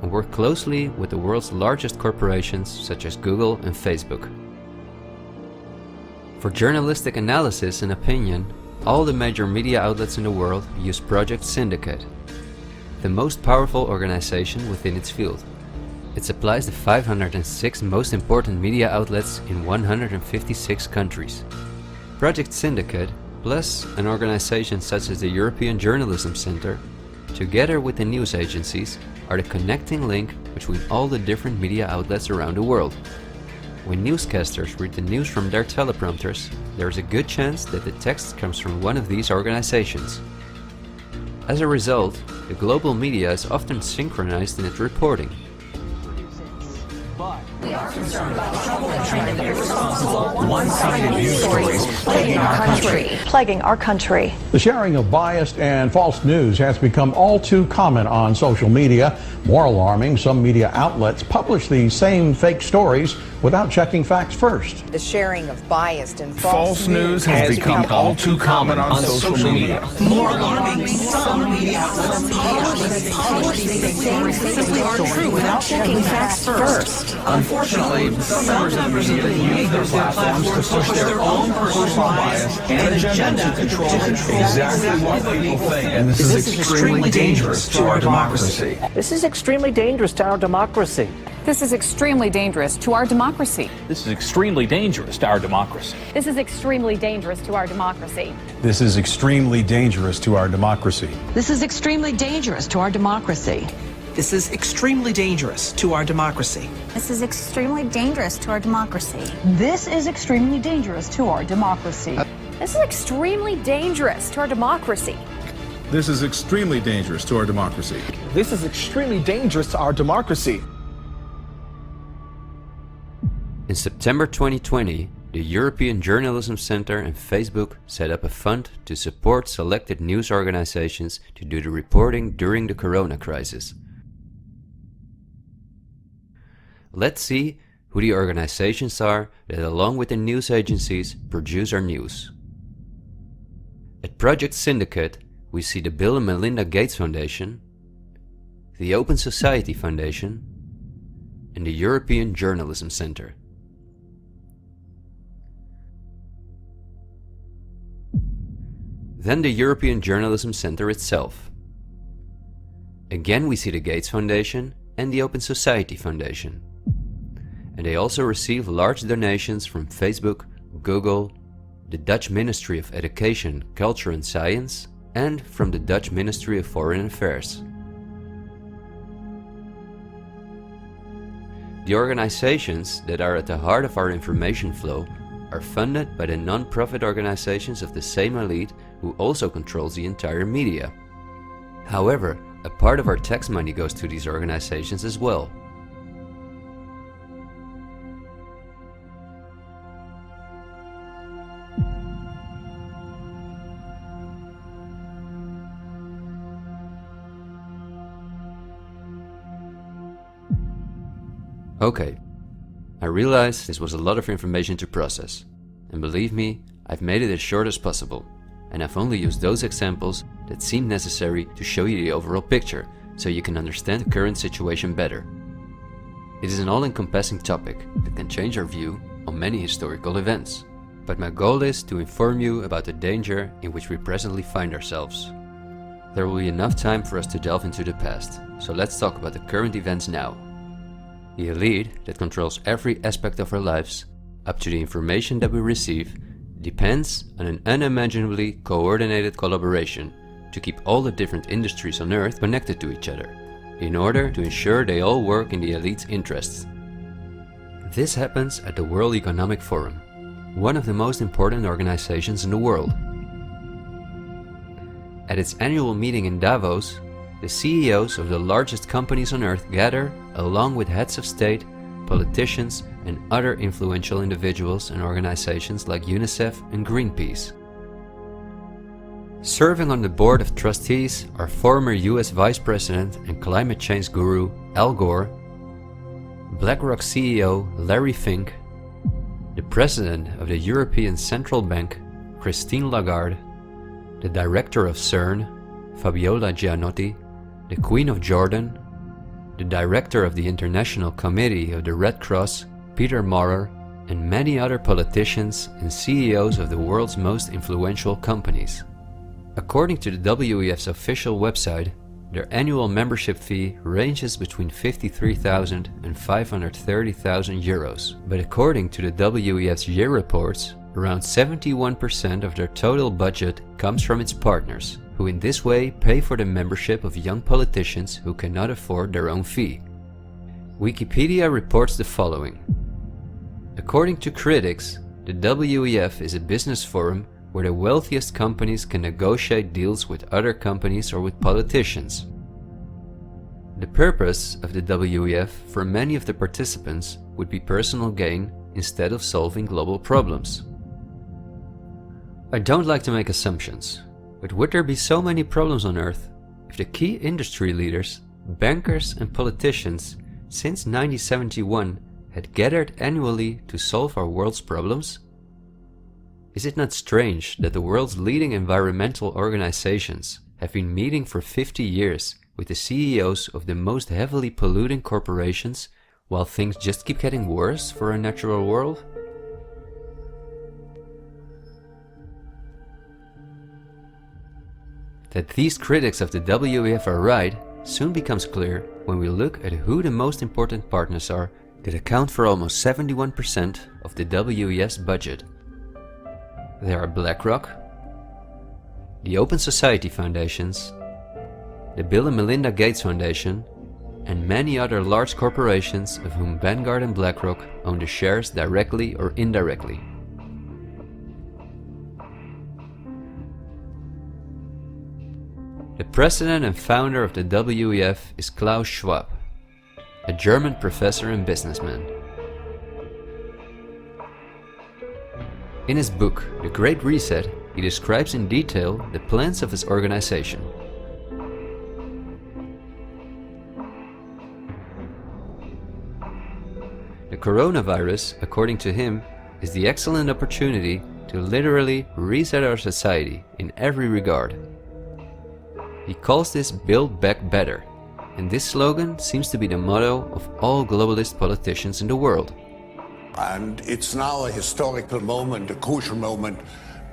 and work closely with the world's largest corporations such as Google and Facebook. For journalistic analysis and opinion, all the major media outlets in the world use Project Syndicate, the most powerful organization within its field. It supplies the 506 most important media outlets in 156 countries. Project Syndicate, plus an organization such as the European Journalism Centre, together with the news agencies, are the connecting link between all the different media outlets around the world. When newscasters read the news from their teleprompters, there is a good chance that the text comes from one of these organizations. As a result, the global media is often synchronized in its reporting. One-sided news stories plaguing Our country. The sharing of biased and false news has become all too common on social media. More alarming, some media outlets publish these same fake stories without checking facts first. The sharing of biased and False news has become all too common on social media. More alarming, some media outlets publish these stories true without checking facts first. Unfortunately, some members of the media use their platforms to push their own personal bias and agenda to control exactly what people think. And this is extremely dangerous to our democracy. This is extremely dangerous to our democracy. This is extremely dangerous to our democracy. This is extremely dangerous to our democracy. This is extremely dangerous to our democracy. This is extremely dangerous to our democracy. This is extremely dangerous to our democracy. This is extremely dangerous to our democracy. This is extremely dangerous to our democracy. This is extremely dangerous to our democracy. This is extremely dangerous to our democracy. This is extremely dangerous to our democracy. This is extremely dangerous to our democracy. In September 2020, the European Journalism Centre and Facebook set up a fund to support selected news organizations to do the reporting during the corona crisis. Let's see who the organizations are that, along with the news agencies, produce our news. At Project Syndicate, we see the Bill and Melinda Gates Foundation, the Open Society Foundation, and the European Journalism Centre. Then the European Journalism Centre itself. Again we see the Gates Foundation and the Open Society Foundation. And they also receive large donations from Facebook, Google, the Dutch Ministry of Education, Culture and Science, and from the Dutch Ministry of Foreign Affairs. The organizations that are at the heart of our information flow are funded by the non-profit organizations of the same elite who also controls the entire media. However, a part of our tax money goes to these organizations as well. Okay, I realize this was a lot of information to process, and believe me, I've made it as short as possible, and I've only used those examples that seem necessary to show you the overall picture, so you can understand the current situation better. It is an all-encompassing topic that can change our view on many historical events, but my goal is to inform you about the danger in which we presently find ourselves. There will be enough time for us to delve into the past, so let's talk about the current events now. The elite that controls every aspect of our lives, up to the information that we receive, depends on an unimaginably coordinated collaboration to keep all the different industries on Earth connected to each other, in order to ensure they all work in the elite's interests. This happens at the World Economic Forum, one of the most important organizations in the world. At its annual meeting in Davos, the CEOs of the largest companies on Earth gather along with heads of state, politicians, and other influential individuals and organizations like UNICEF and Greenpeace. Serving on the board of trustees are former US Vice President and climate change guru Al Gore, BlackRock CEO Larry Fink, the President of the European Central Bank Christine Lagarde, the Director of CERN Fabiola Gianotti, the Queen of Jordan, the Director of the International Committee of the Red Cross Peter Maurer, and many other politicians and CEOs of the world's most influential companies. According to the WEF's official website, their annual membership fee ranges between 53,000 and 530,000 euros. But according to the WEF's year reports, around 71% of their total budget comes from its partners, who in this way pay for the membership of young politicians who cannot afford their own fee. Wikipedia reports the following. According to critics, the WEF is a business forum where the wealthiest companies can negotiate deals with other companies or with politicians. The purpose of the WEF for many of the participants would be personal gain instead of solving global problems. I don't like to make assumptions, but would there be so many problems on Earth if the key industry leaders, bankers and politicians since 1971 had gathered annually to solve our world's problems? Is it not strange that the world's leading environmental organizations have been meeting for 50 years with the CEOs of the most heavily polluting corporations while things just keep getting worse for our natural world? That these critics of the WEF are right soon becomes clear when we look at who the most important partners are that account for almost 71% of the WEF's budget. There are BlackRock, the Open Society Foundations, the Bill and Melinda Gates Foundation, and many other large corporations of whom Vanguard and BlackRock own the shares directly or indirectly. The president and founder of the WEF is Klaus Schwab, a German professor and businessman. In his book, The Great Reset, he describes in detail the plans of his organization. The coronavirus, according to him, is the excellent opportunity to literally reset our society in every regard. He calls this Build Back Better, and this slogan seems to be the motto of all globalist politicians in the world. And it's now a historical moment, a crucial moment,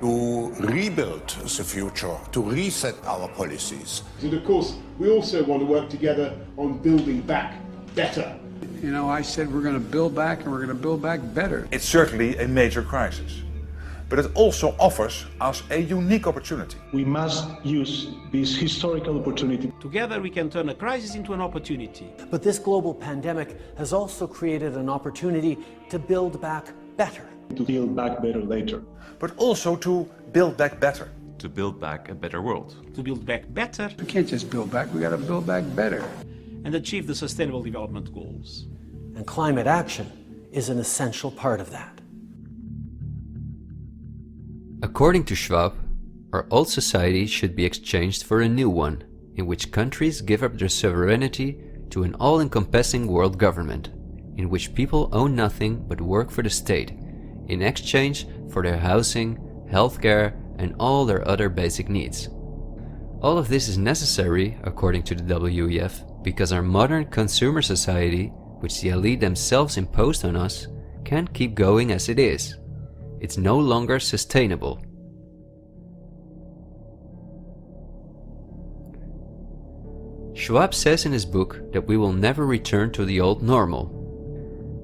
to rebuild the future, to reset our policies. And of course, we also want to work together on building back better. You know, I said we're going to build back and we're going to build back better. It's certainly a major crisis, but it also offers us a unique opportunity. We must use this historical opportunity. Together we can turn a crisis into an opportunity. But this global pandemic has also created an opportunity to build back better. To build back better later. But also to build back better. To build back a better world. To build back better. We can't just build back, we got to build back better. And achieve the Sustainable Development Goals. And climate action is an essential part of that. According to Schwab, our old society should be exchanged for a new one, in which countries give up their sovereignty to an all-encompassing world government, in which people own nothing but work for the state, in exchange for their housing, healthcare, and all their other basic needs. All of this is necessary, according to the WEF, because our modern consumer society, which the elite themselves imposed on us, can't keep going as it is. It's no longer sustainable. Schwab says in his book that we will never return to the old normal.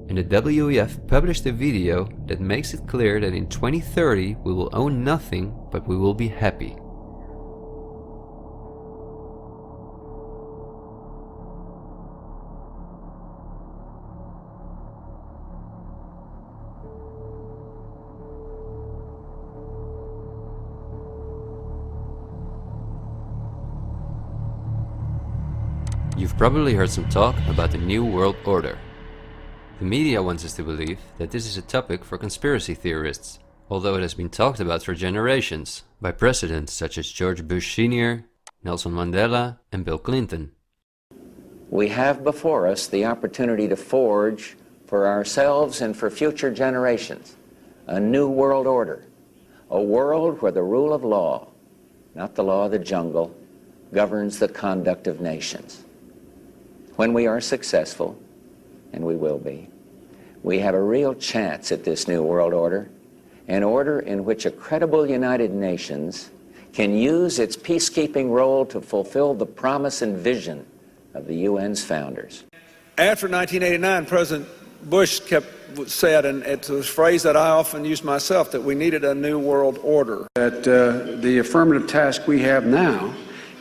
And the WEF published a video that makes it clear that in 2030 we will own nothing, but we will be happy. You've probably heard some talk about the New World Order. The media wants us to believe that this is a topic for conspiracy theorists, although it has been talked about for generations by presidents such as George Bush Sr., Nelson Mandela, and Bill Clinton. We have before us the opportunity to forge for ourselves and for future generations a new world order, a world where the rule of law, not the law of the jungle, governs the conduct of nations. When we are successful, and we will be, we have a real chance at this new world order, an order in which a credible United Nations can use its peacekeeping role to fulfill the promise and vision of the UN's founders. After 1989, President Bush said, and it's a phrase that I often use myself, that we needed a new world order. That the affirmative task we have now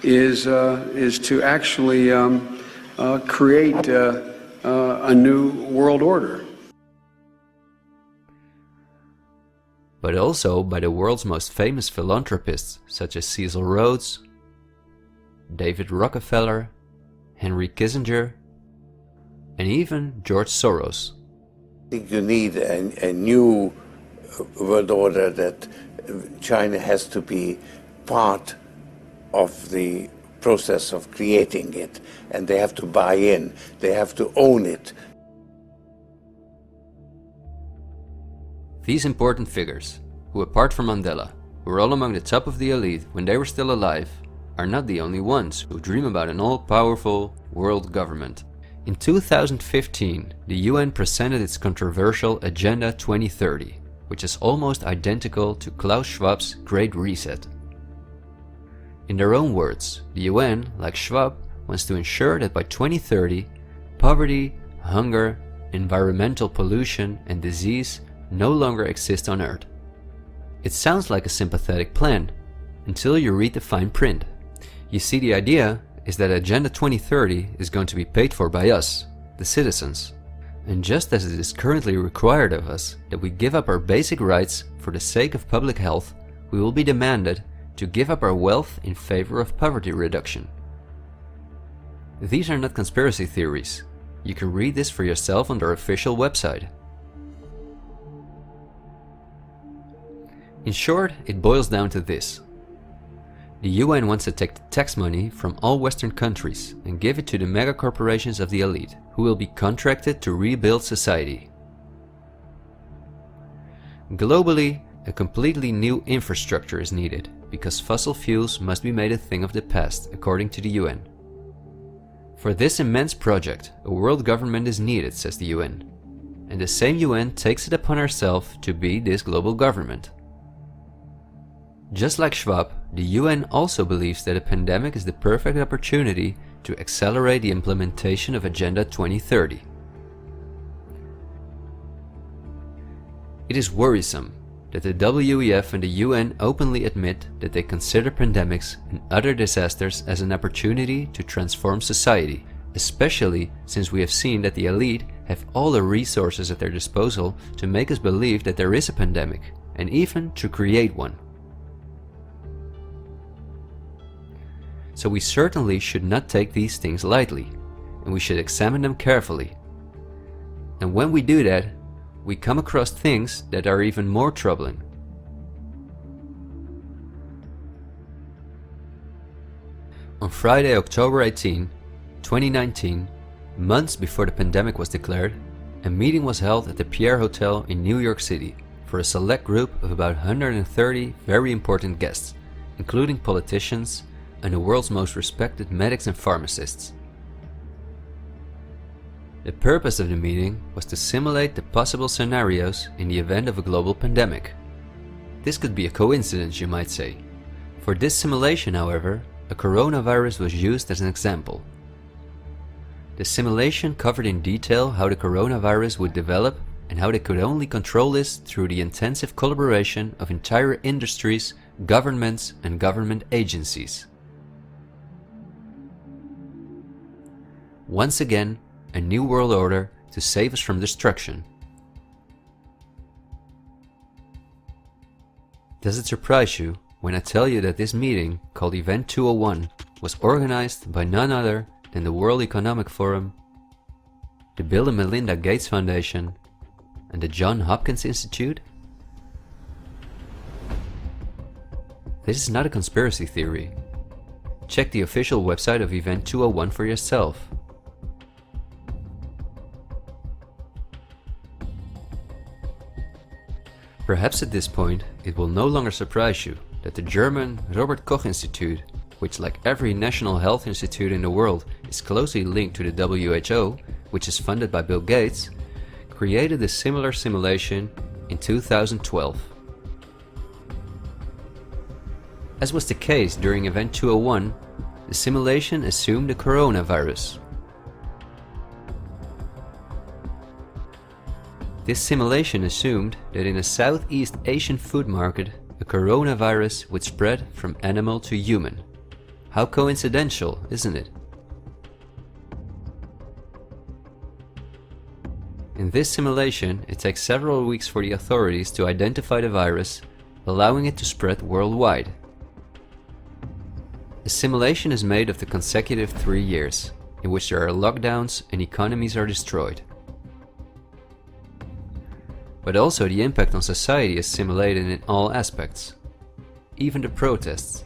is to actually create a new world order. But also by the world's most famous philanthropists such as Cecil Rhodes, David Rockefeller, Henry Kissinger, and even George Soros. I think you need a new world order that China has to be part of the process of creating it, and they have to buy in, they have to own it. These important figures, who apart from Mandela, were all among the top of the elite when they were still alive, are not the only ones who dream about an all-powerful world government. In 2015, the UN presented its controversial Agenda 2030, which is almost identical to Klaus Schwab's Great Reset. In their own words, the UN, like Schwab, wants to ensure that by 2030, poverty, hunger, environmental pollution, and disease no longer exist on Earth. It sounds like a sympathetic plan, until you read the fine print. You see, the idea is that Agenda 2030 is going to be paid for by us, the citizens. And just as it is currently required of us that we give up our basic rights for the sake of public health, we will be demanded to give up our wealth in favor of poverty reduction. These are not conspiracy theories. You can read this for yourself on their official website. In short, it boils down to this. The UN wants to take the tax money from all Western countries and give it to the mega corporations of the elite, who will be contracted to rebuild society. Globally, a completely new infrastructure is needed, because fossil fuels must be made a thing of the past, according to the UN. For this immense project, a world government is needed, says the UN. And the same UN takes it upon herself to be this global government. Just like Schwab, the UN also believes that a pandemic is the perfect opportunity to accelerate the implementation of Agenda 2030. It is worrisome that the WEF and the UN openly admit that they consider pandemics and other disasters as an opportunity to transform society, especially since we have seen that the elite have all the resources at their disposal to make us believe that there is a pandemic, and even to create one. So we certainly should not take these things lightly, and we should examine them carefully. And when we do that, we come across things that are even more troubling. On Friday, October 18, 2019, months before the pandemic was declared, a meeting was held at the Pierre Hotel in New York City for a select group of about 130 very important guests, including politicians and the world's most respected medics and pharmacists. The purpose of the meeting was to simulate the possible scenarios in the event of a global pandemic. This could be a coincidence, you might say. For this simulation, however, a coronavirus was used as an example. The simulation covered in detail how the coronavirus would develop and how they could only control this through the intensive collaboration of entire industries, governments, and government agencies. Once again, a new world order to save us from destruction. Does it surprise you when I tell you that this meeting, called Event 201, was organized by none other than the World Economic Forum, the Bill and Melinda Gates Foundation, and the Johns Hopkins Institute? This is not a conspiracy theory. Check the official website of Event 201 for yourself. Perhaps at this point, it will no longer surprise you that the German Robert Koch Institute, which like every national health institute in the world is closely linked to the WHO, which is funded by Bill Gates, created a similar simulation in 2012. As was the case during Event 201, the simulation assumed the coronavirus. This simulation assumed that in a Southeast Asian food market, a coronavirus would spread from animal to human. How coincidental, isn't it? In this simulation, it takes several weeks for the authorities to identify the virus, allowing it to spread worldwide. The simulation is made of the consecutive 3 years, in which there are lockdowns and economies are destroyed. But also the impact on society is simulated in all aspects, even the protests.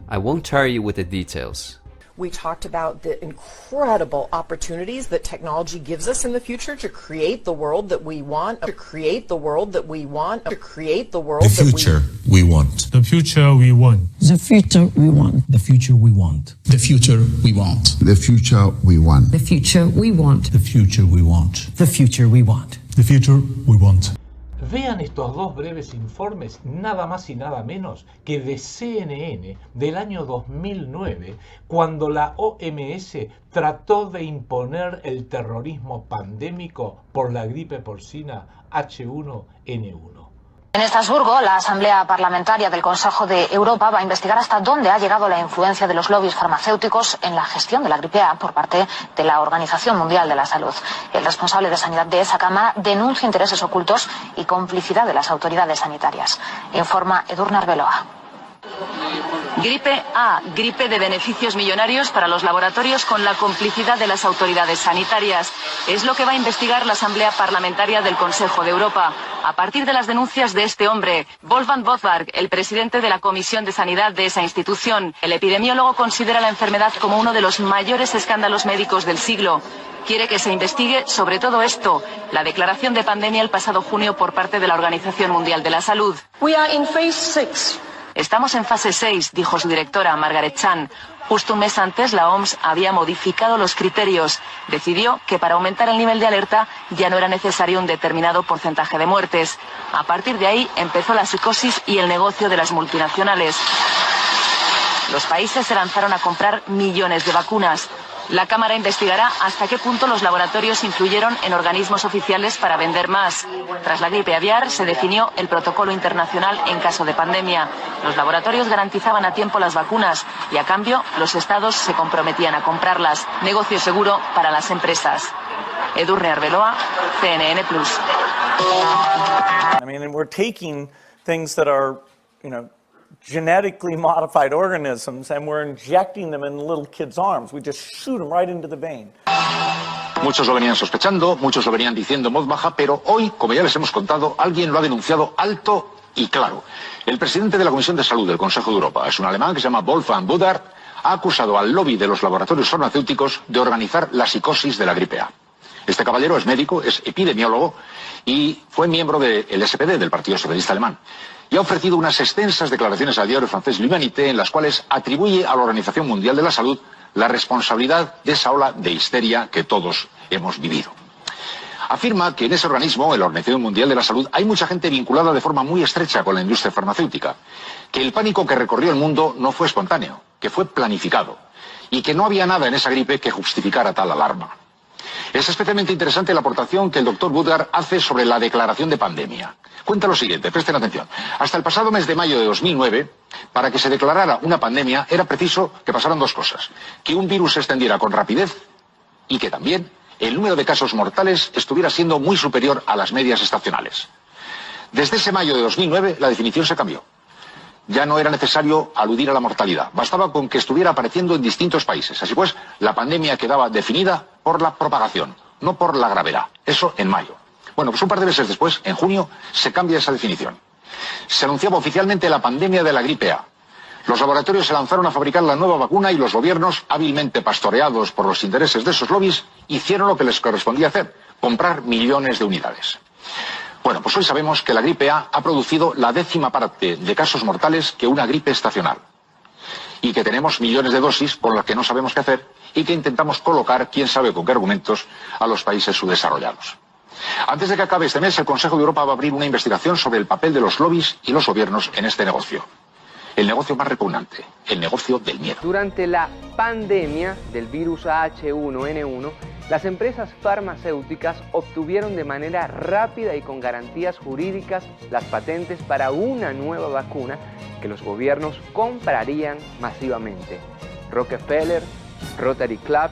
I won't tire you with the details. We talked about the incredible opportunities that technology gives us in the future to create the world that we want, to create the world that we want, to create the world that we want. The future we want. The future we want. The future we want. The future we want. The future we want. The future we want. The future we want. The future we want. The future we want. Vean estos dos breves informes, nada más y nada menos que de CNN del año 2009, cuando la OMS trató de imponer el terrorismo pandémico por la gripe porcina H1N1. En Estrasburgo, la Asamblea Parlamentaria del Consejo de Europa va a investigar hasta dónde ha llegado la influencia de los lobbies farmacéuticos en la gestión de la gripe A por parte de la Organización Mundial de la Salud. El responsable de sanidad de esa Cámara denuncia intereses ocultos y complicidad de las autoridades sanitarias. Informa Edurne Arbeloa. Gripe A, gripe de beneficios millonarios para los laboratorios con la complicidad de las autoridades sanitarias. Es lo que va a investigar la Asamblea Parlamentaria del Consejo de Europa. A partir de las denuncias de este hombre, Wolfgang Bosberg, el presidente de la Comisión de Sanidad de esa institución, el epidemiólogo considera la enfermedad como uno de los mayores escándalos médicos del siglo. Quiere que se investigue sobre todo esto, la declaración de pandemia el pasado junio por parte de la Organización Mundial de la Salud. We are in phase 6. Estamos en fase 6, dijo su directora, Margaret Chan. Justo un mes antes, la OMS había modificado los criterios. Decidió que para aumentar el nivel de alerta ya no era necesario un determinado porcentaje de muertes. A partir de ahí empezó la psicosis y el negocio de las multinacionales. Los países se lanzaron a comprar millones de vacunas. La Cámara investigará hasta qué punto los laboratorios influyeron en organismos oficiales para vender más. Tras la gripe aviar, se definió el protocolo internacional en caso de pandemia. Los laboratorios garantizaban a tiempo las vacunas y, a cambio, los estados se comprometían a comprarlas. Negocio seguro para las empresas. Edurne Arbeloa, CNN+. I mean, and we're taking things that are, genetically modified organisms, and we're injecting them in little kids' arms. We just shoot them right into the vein. Muchos lo venían sospechando, muchos lo venían diciendo en voz baja, pero hoy, como ya les hemos contado, alguien lo ha denunciado alto y claro. El presidente de la Comisión de Salud del Consejo de Europa, es un alemán que se llama Wolfgang Bosberg, ha acusado al lobby de los laboratorios farmacéuticos de organizar la psicosis de la gripe A. Este caballero es médico, es epidemiólogo y fue miembro del SPD, del Partido Socialista Alemán. Y ha ofrecido unas extensas declaraciones al diario francés L'Humanité en las cuales atribuye a la Organización Mundial de la Salud la responsabilidad de esa ola de histeria que todos hemos vivido. Afirma que en ese organismo, en la Organización Mundial de la Salud, hay mucha gente vinculada de forma muy estrecha con la industria farmacéutica, que el pánico que recorrió el mundo no fue espontáneo, que fue planificado, y que no había nada en esa gripe que justificara tal alarma. Es especialmente interesante la aportación que el doctor Bosberg hace sobre la declaración de pandemia. Cuenta lo siguiente, presten atención. Hasta el pasado mes de mayo de 2009, para que se declarara una pandemia, era preciso que pasaran dos cosas. Que un virus se extendiera con rapidez y que también el número de casos mortales estuviera siendo muy superior a las medias estacionales. Desde ese mayo de 2009, la definición se cambió. Ya no era necesario aludir a la mortalidad. Bastaba con que estuviera apareciendo en distintos países. Así pues, la pandemia quedaba definida por la propagación, no por la gravedad. Eso en mayo. Bueno, pues un par de meses después, en junio, se cambia esa definición. Se anunciaba oficialmente la pandemia de la gripe A. Los laboratorios se lanzaron a fabricar la nueva vacuna y los gobiernos, hábilmente pastoreados por los intereses de esos lobbies, hicieron lo que les correspondía hacer, comprar millones de unidades. Bueno, pues hoy sabemos que la gripe A ha producido la 10ª parte de casos mortales que una gripe estacional. Y que tenemos millones de dosis con las que no sabemos qué hacer y que intentamos colocar, quién sabe con qué argumentos, a los países subdesarrollados. Antes de que acabe este mes, el Consejo de Europa va a abrir una investigación sobre el papel de los lobbies y los gobiernos en este negocio. El negocio más repugnante, el negocio del miedo. Durante la pandemia del virus H1N1, las empresas farmacéuticas obtuvieron de manera rápida y con garantías jurídicas las patentes para una nueva vacuna que los gobiernos comprarían masivamente. Rockefeller, Rotary Club,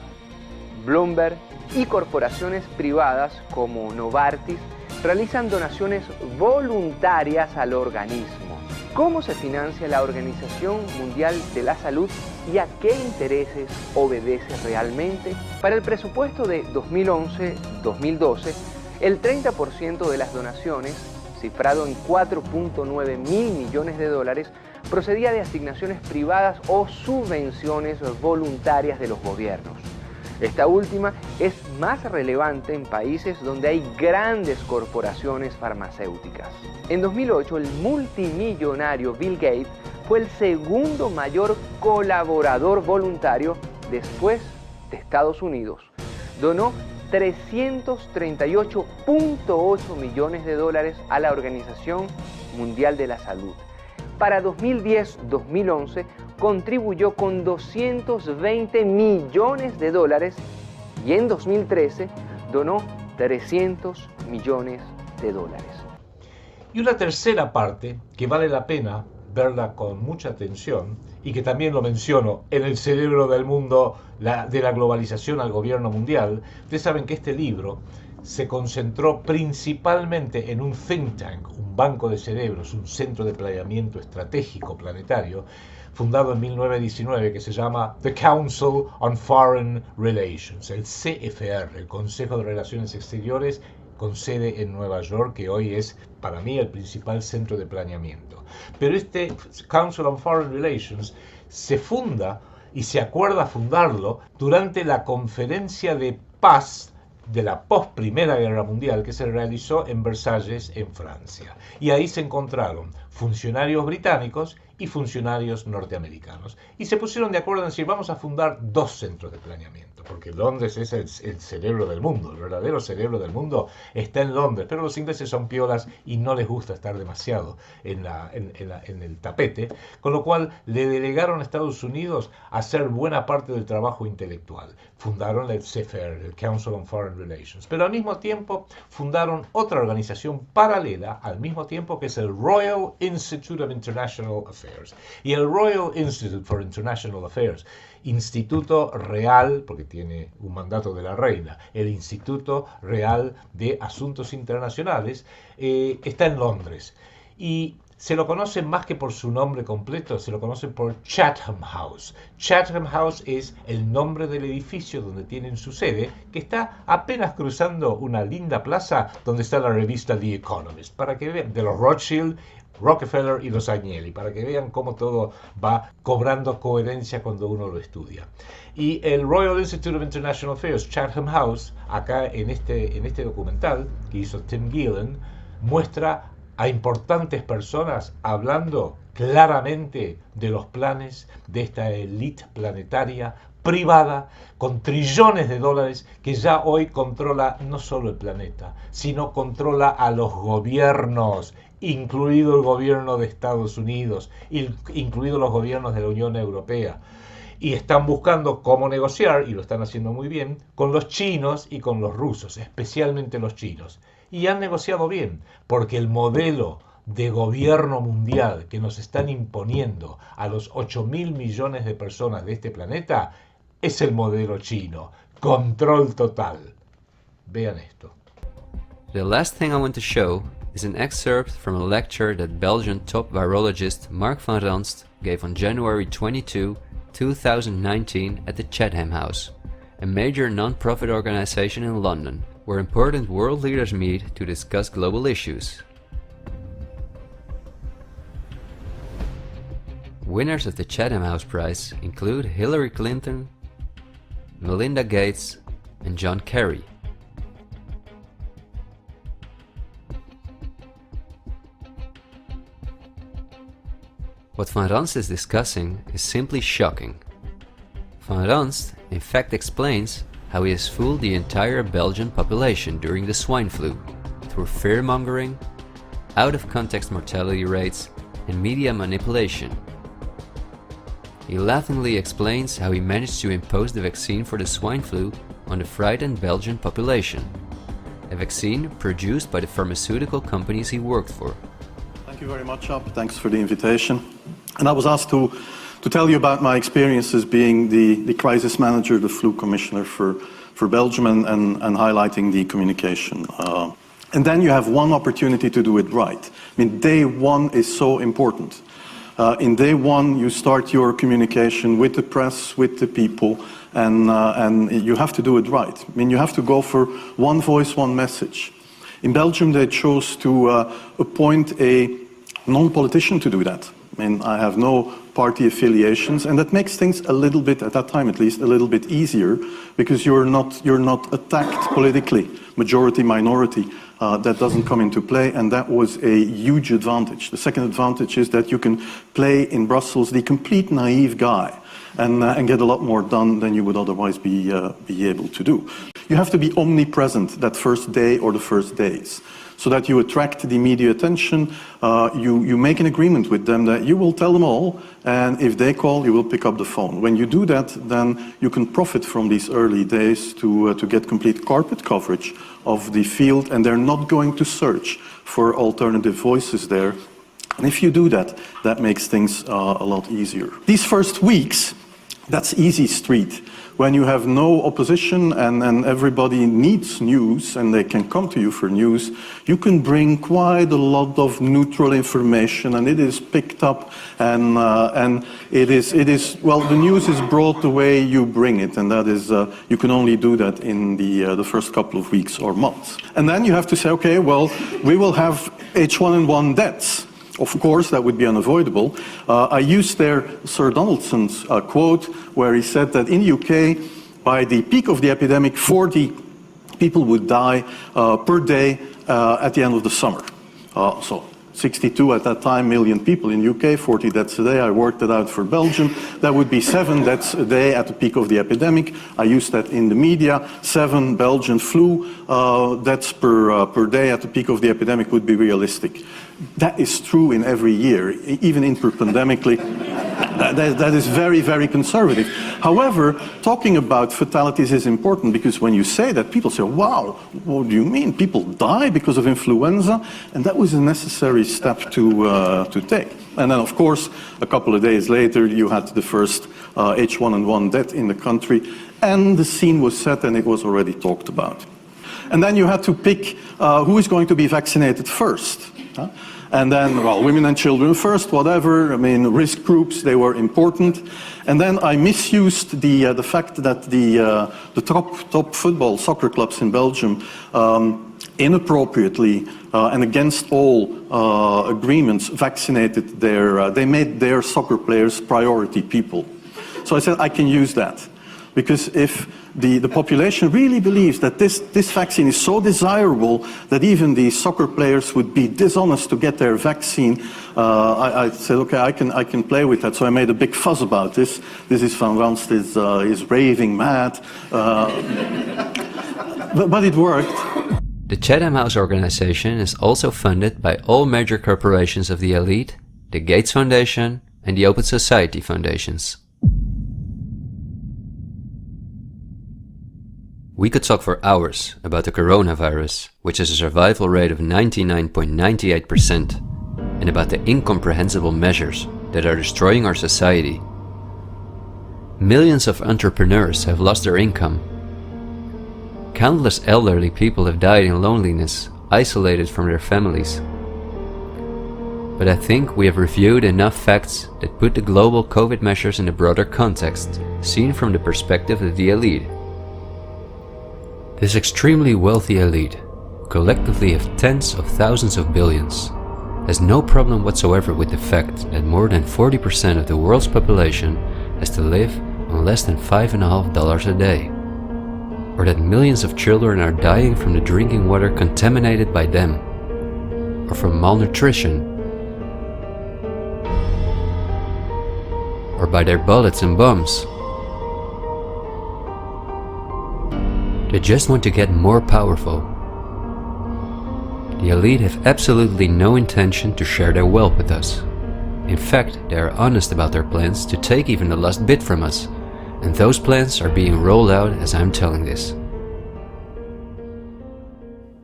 Bloomberg y corporaciones privadas como Novartis realizan donaciones voluntarias al organismo. ¿Cómo se financia la Organización Mundial de la Salud y a qué intereses obedece realmente. Para el presupuesto de 2011-2012, el 30% de las donaciones, cifrado en 4.9 mil millones de dólares, procedía de asignaciones privadas o subvenciones voluntarias de los gobiernos. Esta última es más relevante en países donde hay grandes corporaciones farmacéuticas. En 2008, el multimillonario Bill Gates fue el segundo mayor colaborador voluntario después de Estados Unidos. Donó 338.8 millones de dólares a la Organización Mundial de la Salud. Para 2010-2011 contribuyó con 220 millones de dólares y en 2013 donó 300 millones de dólares. Y una tercera parte que vale la pena verla con mucha atención y que también lo menciono en el cerebro del mundo de la globalización al gobierno mundial. Ustedes saben que este libro se concentró principalmente en un think tank, un banco de cerebros, un centro de planeamiento estratégico planetario, fundado en 1919, que se llama The Council on Foreign Relations, el CFR, el Consejo de Relaciones Exteriores, con sede en Nueva York, que hoy es para mí el principal centro de planeamiento. Pero este Council on Foreign Relations se funda y se acuerda fundarlo durante la conferencia de paz de la post-Primera Guerra Mundial que se realizó en Versalles, en Francia. Y ahí se encontraron funcionarios británicos y funcionarios norteamericanos. Y se pusieron de acuerdo en decir, vamos a fundar dos centros de planeamiento, porque Londres es el cerebro del mundo, el verdadero cerebro del mundo está en Londres, pero los ingleses son piolas y no les gusta estar demasiado en el tapete, con lo cual le delegaron a Estados Unidos a hacer buena parte del trabajo intelectual. Fundaron el CFR, el Council on Foreign Relations, pero al mismo tiempo fundaron otra organización paralela, al mismo tiempo, que es el Royal Institute of International Affairs. Y el Royal Institute for International Affairs, Instituto Real, porque tiene un mandato de la reina, el Instituto Real de Asuntos Internacionales, está en Londres. Y se lo conocen más que por su nombre completo, se lo conocen por Chatham House. Chatham House es el nombre del edificio donde tienen su sede, que está apenas cruzando una linda plaza donde está la revista The Economist, para que vean, de los Rothschild, Rockefeller y los Agnelli, para que vean cómo todo va cobrando coherencia cuando uno lo estudia. Y el Royal Institute of International Affairs, Chatham House, acá en este documental que hizo Tim Gielen, muestra a importantes personas hablando claramente de los planes de esta élite planetaria privada con trillones de dólares que ya hoy controla no solo el planeta, sino controla a los gobiernos, incluido el gobierno de Estados Unidos, incluidos los gobiernos de la Unión Europea. Y están buscando cómo negociar, y lo están haciendo muy bien, con los chinos y con los rusos, especialmente los chinos. Y han negociado bien, porque el modelo de gobierno mundial que nos están imponiendo a los 8.000 millones de personas de este planeta es el modelo chino. Control total. Vean esto. The last thing I want to show is an excerpt from a lecture that Belgian top virologist Mark van Ranst gave on January 22, 2019 at the Chatham House, a major non-profit organization in London, where important world leaders meet to discuss global issues. Winners of the Chatham House Prize include Hillary Clinton, Melinda Gates, and John Kerry. What Van Ranst is discussing is simply shocking. Van Ranst in fact explains how he has fooled the entire Belgian population during the swine flu through fear-mongering, out-of-context mortality rates, and media manipulation. He laughingly explains how he managed to impose the vaccine for the swine flu on the frightened Belgian population, a vaccine produced by the pharmaceutical companies he worked for. Thank you very much, Ab. Thanks for the invitation. And I was asked to tell you about my experiences being the crisis manager, the flu commissioner for Belgium, and highlighting the communication. And then you have one opportunity to do it right. I mean, day one is so important. In day one, you start your communication with the press, with the people, and you have to do it right. I mean, you have to go for one voice, one message. In Belgium, they chose to appoint a non-politician to do that. I mean, I have no party affiliations, and that makes things a little bit, at that time at least, a little bit easier, because you're not attacked politically, majority, minority. That doesn't come into play, and that was a huge advantage. The second advantage is that you can play in Brussels the complete naive guy and get a lot more done than you would otherwise be able to do. You have to be omnipresent that first day or the first days, so that you attract the media attention. You make an agreement with them that you will tell them all, and if they call, you will pick up the phone. When you do that, then you can profit from these early days to get complete carpet coverage of the field, and they're not going to search for alternative voices there. And if you do that, that makes things a lot easier. These first weeks, that's easy street. When you have no opposition and everybody needs news and they can come to you for news, you can bring quite a lot of neutral information, and it is picked up, and it is well, the news is brought the way you bring it, and that is you can only do that in the first couple of weeks or months. And then you have to say, okay, well, we will have H1N1 deaths. Of course, that would be unavoidable. I used there Sir Donaldson's quote, where he said that in the UK, by the peak of the epidemic, 40 people would die per day at the end of the summer. So 62 at that time million people in UK, 40 deaths a day. I worked it out for Belgium. That would be 7 deaths a day at the peak of the epidemic. I used that in the media. 7 Belgian flu deaths per day at the peak of the epidemic would be realistic. That is true in every year, even interpandemically. That is very, very conservative. However, talking about fatalities is important, because when you say that, people say, wow, what do you mean? People die because of influenza? And that was a necessary step to take. And then, of course, a couple of days later, you had the first H1N1 death in the country, and the scene was set and it was already talked about. And then you had to pick who is going to be vaccinated first. And then, well, women and children first, whatever. I mean, risk groups, they were important. And then I misused the fact that the top football soccer clubs in Belgium inappropriately and against all agreements vaccinated they made their soccer players priority people. So I said I can use that, because if the population really believes that this vaccine is so desirable that even the soccer players would be dishonest to get their vaccine, I said, okay, I can play with that. So I made a big fuss about this. This is Van Ranst is raving mad, but it worked. The Chatham House organization is also funded by all major corporations of the elite, the Gates Foundation and the Open Society Foundations. We could talk for hours about the coronavirus, which has a survival rate of 99.98%, and about the incomprehensible measures that are destroying our society. Millions of entrepreneurs have lost their income. Countless elderly people have died in loneliness, isolated from their families. But I think we have reviewed enough facts that put the global COVID measures in a broader context, seen from the perspective of the elite. This extremely wealthy elite, collectively of tens of thousands of billions, has no problem whatsoever with the fact that more than 40% of the world's population has to live on less than $5.50 a day, or that millions of children are dying from the drinking water contaminated by them, or from malnutrition, or by their bullets and bombs. They just want to get more powerful. The elite have absolutely no intention to share their wealth with us. In fact, they are honest about their plans to take even the last bit from us, and those plans are being rolled out as I'm telling this.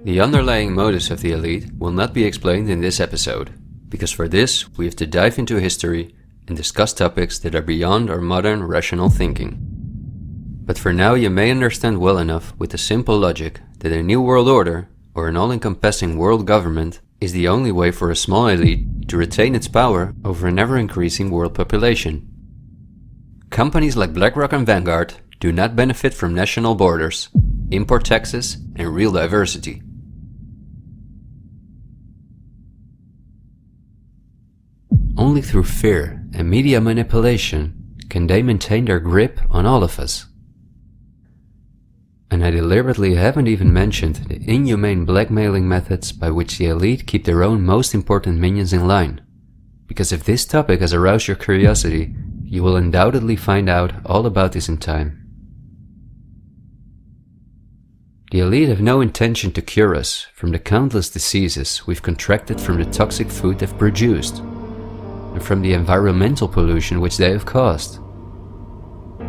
The underlying motives of the elite will not be explained in this episode, because for this we have to dive into history and discuss topics that are beyond our modern rational thinking. But for now you may understand well enough with the simple logic that a new world order, or an all-encompassing world government, is the only way for a small elite to retain its power over an ever-increasing world population. Companies like BlackRock and Vanguard do not benefit from national borders, import taxes, and real diversity. Only through fear and media manipulation can they maintain their grip on all of us. And I deliberately haven't even mentioned the inhumane blackmailing methods by which the elite keep their own most important minions in line. Because if this topic has aroused your curiosity, you will undoubtedly find out all about this in time. The elite have no intention to cure us from the countless diseases we've contracted from the toxic food they've produced, and from the environmental pollution which they have caused.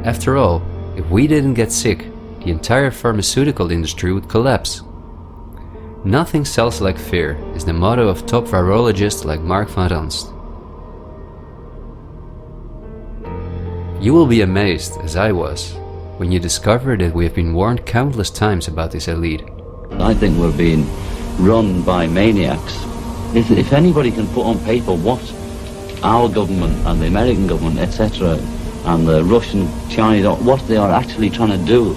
After all, if we didn't get sick, the entire pharmaceutical industry would collapse. Nothing sells like fear is the motto of top virologists like Mark van Ranst. You will be amazed, as I was, when you discover that we have been warned countless times about this elite. I think we're being run by maniacs. If anybody can put on paper what our government and the American government, etc., and the Russian, Chinese, what they are actually trying to do,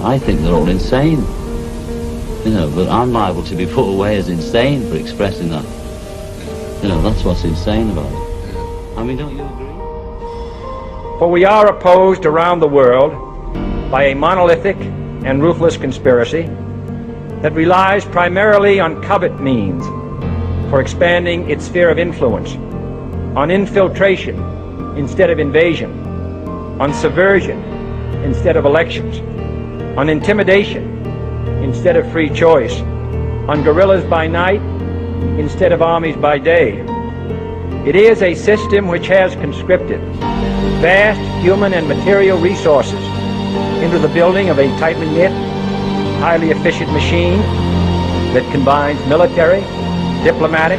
I think they're all insane. But I'm liable to be put away as insane for expressing that. That's what's insane about it. I mean, don't you agree? For we are opposed around the world by a monolithic and ruthless conspiracy that relies primarily on covert means for expanding its sphere of influence, on infiltration instead of invasion, on subversion instead of elections, on intimidation instead of free choice, on guerrillas by night instead of armies by day. It is a system which has conscripted vast human and material resources into the building of a tightly knit, highly efficient machine that combines military, diplomatic,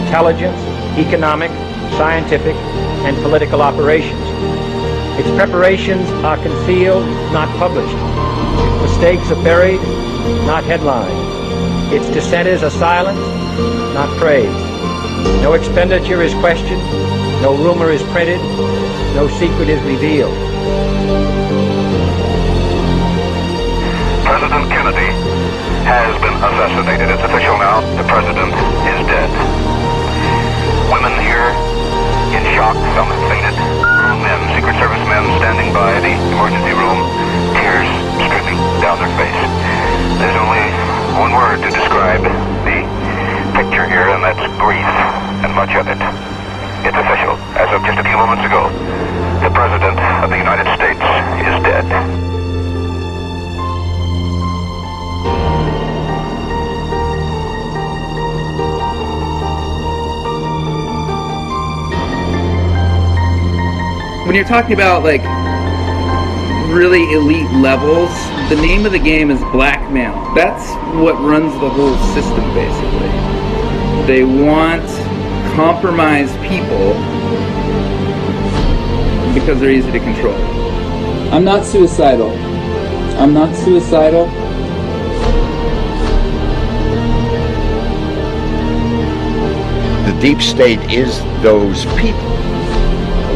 intelligence, economic, scientific, and political operations. Its preparations are concealed, not published. Its mistakes are buried, not headlined. Its dissenters are silenced, not praised. No expenditure is questioned, no rumor is printed, no secret is revealed. President Kennedy has been assassinated. It's official now. The president is dead. Women here in shock, some have fainted. Men, Secret Service men standing by the emergency room, tears streaming down their face. There's only one word to describe the picture here, and that's grief, and much of it. It's official. As of just a few moments ago, the President of the United States is dead. When you're talking about like really elite levels, the name of the game is blackmail. That's what runs the whole system basically. They want compromised people because they're easy to control. I'm not suicidal. I'm not suicidal. The deep state is those people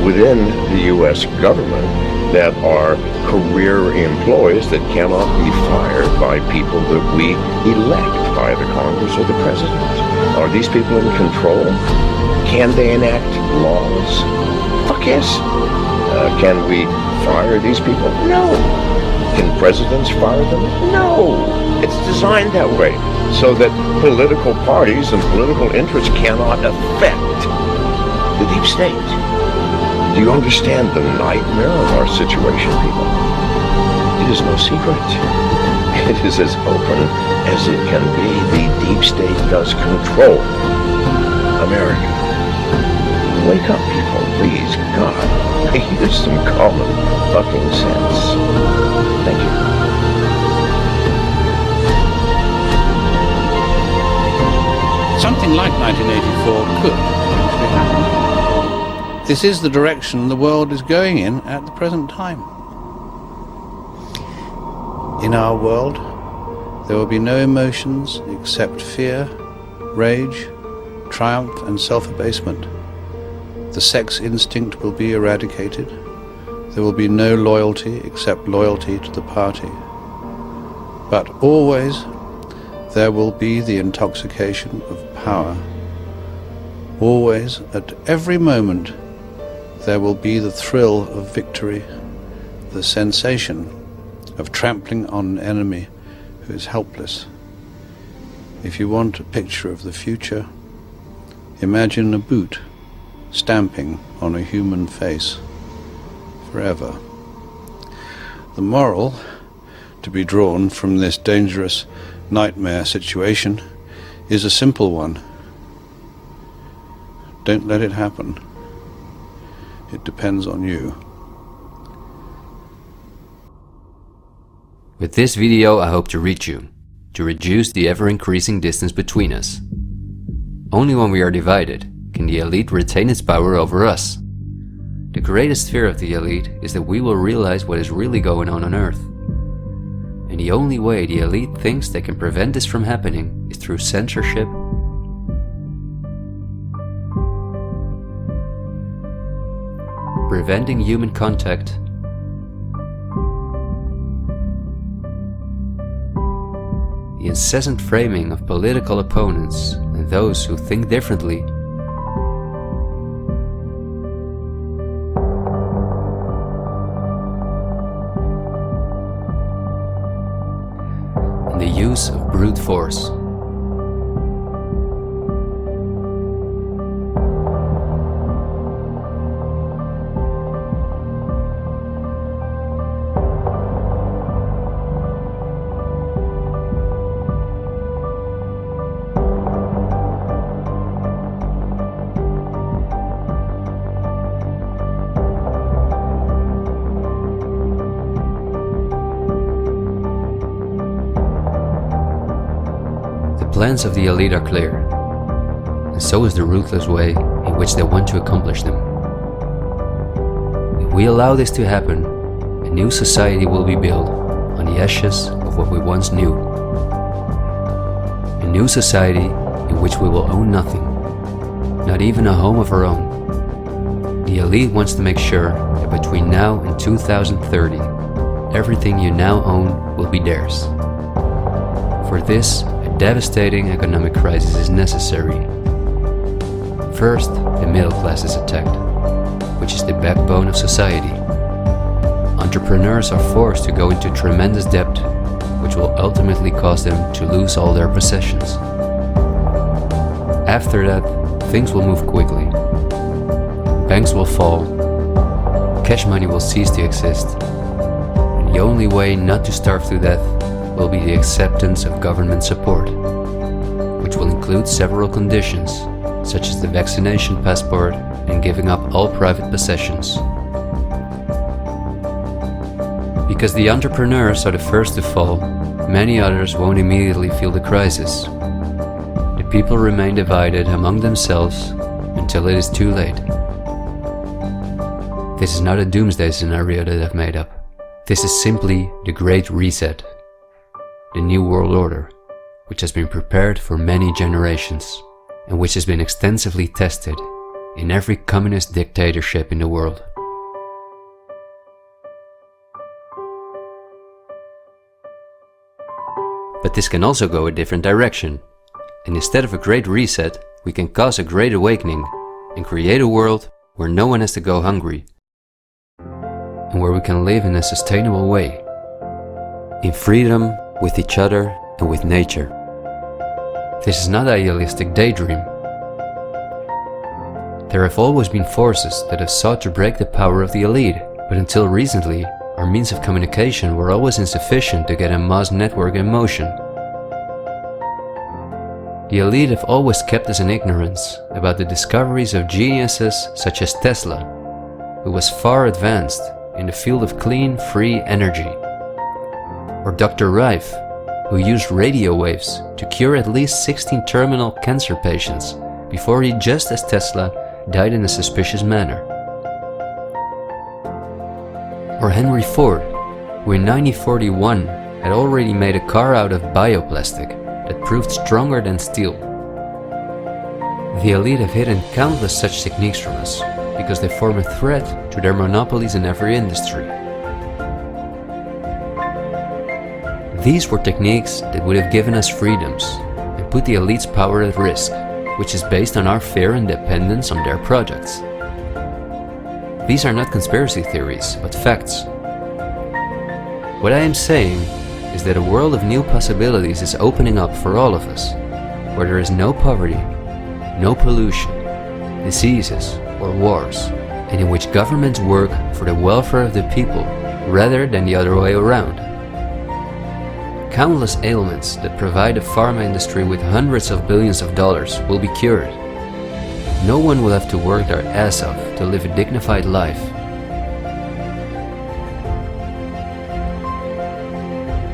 within the U.S. government that are career employees that cannot be fired by people that we elect by the Congress or the President. Are these people in control? Can they enact laws? Fuck yes. Can we fire these people? No. Can presidents fire them? No. It's designed that way so that political parties and political interests cannot affect the deep state. Do you understand the nightmare of our situation, people? It is no secret. It is as open as it can be. The deep state does control America. Wake up, people, please. God, use some common fucking sense. Thank you. Something like 1984 could actually happen. This is the direction the world is going in at the present time. In our world, there will be no emotions except fear rage, triumph and self-abasement. The sex instinct will be eradicated. There will be no loyalty except loyalty to the party. But always there will be the intoxication of power. Always, at every moment, there will be the thrill of victory, the sensation of trampling on an enemy who is helpless. If you want a picture of the future, imagine a boot stamping on a human face forever. The moral to be drawn from this dangerous nightmare situation is a simple one. Don't let it happen. It depends on you. With this video, I hope to reach you, to reduce the ever-increasing distance between us. Only when we are divided can the elite retain its power over us. The greatest fear of the elite is that we will realize what is really going on Earth. And the only way the elite thinks they can prevent this from happening is through censorship, preventing human contact, the incessant framing of political opponents and those who think differently, and the use of brute force. The plans of the elite are clear, and so is the ruthless way in which they want to accomplish them. If we allow this to happen, a new society will be built on the ashes of what we once knew. A new society in which we will own nothing, not even a home of our own. The elite wants to make sure that between now and 2030, everything you now own will be theirs. For this, devastating economic crisis is necessary. First, the middle class is attacked, which is the backbone of society. Entrepreneurs are forced to go into tremendous debt, which will ultimately cause them to lose all their possessions. After that, things will move quickly. Banks will fall, cash money will cease to exist, and the only way not to starve to death will be the acceptance of government support, which will include several conditions, such as the vaccination passport and giving up all private possessions. Because the entrepreneurs are the first to fall, many others won't immediately feel the crisis. The people remain divided among themselves until it is too late. This is not a doomsday scenario that I've made up. This is simply the Great Reset. The New World Order, which has been prepared for many generations, and which has been extensively tested in every communist dictatorship in the world. But this can also go a different direction, and instead of a great reset, we can cause a great awakening and create a world where no one has to go hungry, and where we can live in a sustainable way, in freedom, with each other and with nature. This is not an idealistic daydream. There have always been forces that have sought to break the power of the elite, but until recently, our means of communication were always insufficient to get a mass network in motion. The elite have always kept us in ignorance about the discoveries of geniuses such as Tesla, who was far advanced in the field of clean, free energy. Or Dr. Rife, who used radio waves to cure at least 16 terminal cancer patients before he, just as Tesla, died in a suspicious manner. Or Henry Ford, who in 1941 had already made a car out of bioplastic that proved stronger than steel. The elite have hidden countless such techniques from us because they form a threat to their monopolies in every industry. These were techniques that would have given us freedoms and put the elite's power at risk, which is based on our fear and dependence on their projects. These are not conspiracy theories, but facts. What I am saying is that a world of new possibilities is opening up for all of us, where there is no poverty, no pollution, diseases or wars, and in which governments work for the welfare of the people rather than the other way around. Countless ailments that provide the pharma industry with hundreds of billions of dollars will be cured. No one will have to work their ass off to live a dignified life.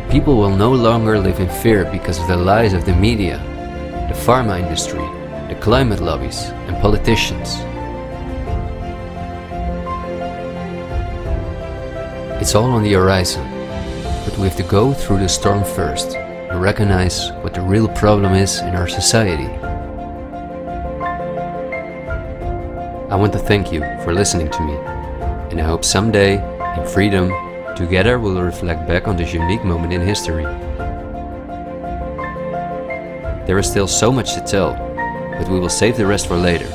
People will no longer live in fear because of the lies of the media, the pharma industry, the climate lobbies, and politicians. It's all on the horizon, but we have to go through the storm first and recognize what the real problem is in our society. I want to thank you for listening to me, and I hope someday, in freedom, together we'll reflect back on this unique moment in history. There is still so much to tell, but we will save the rest for later.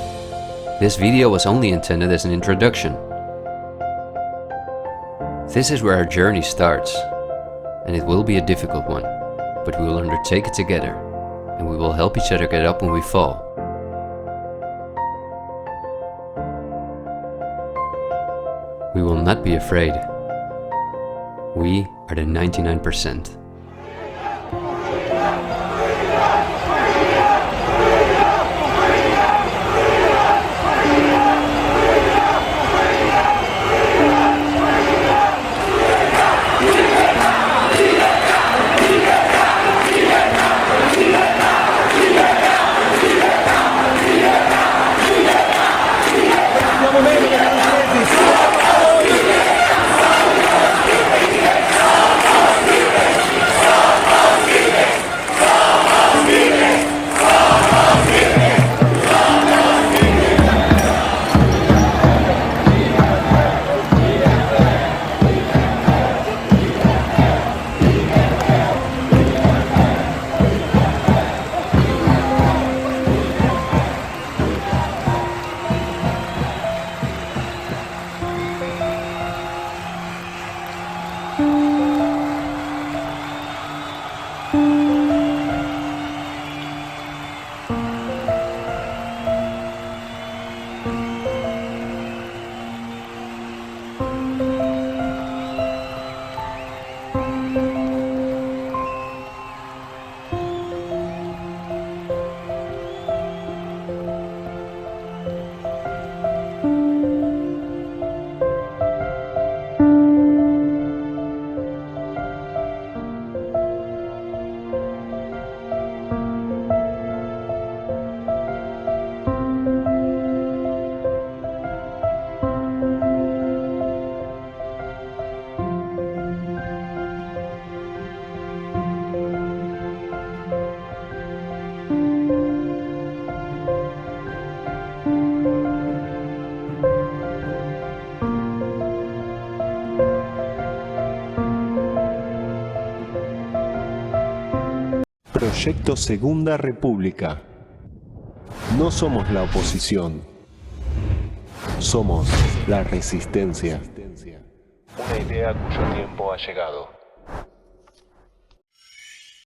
This video was only intended as an introduction. This is where our journey starts, and it will be a difficult one, but we will undertake it together, and we will help each other get up when we fall. We will not be afraid. We are the 99%. Proyecto Segunda República. No somos la oposición. Somos la resistencia. Una idea cuyo tiempo ha llegado.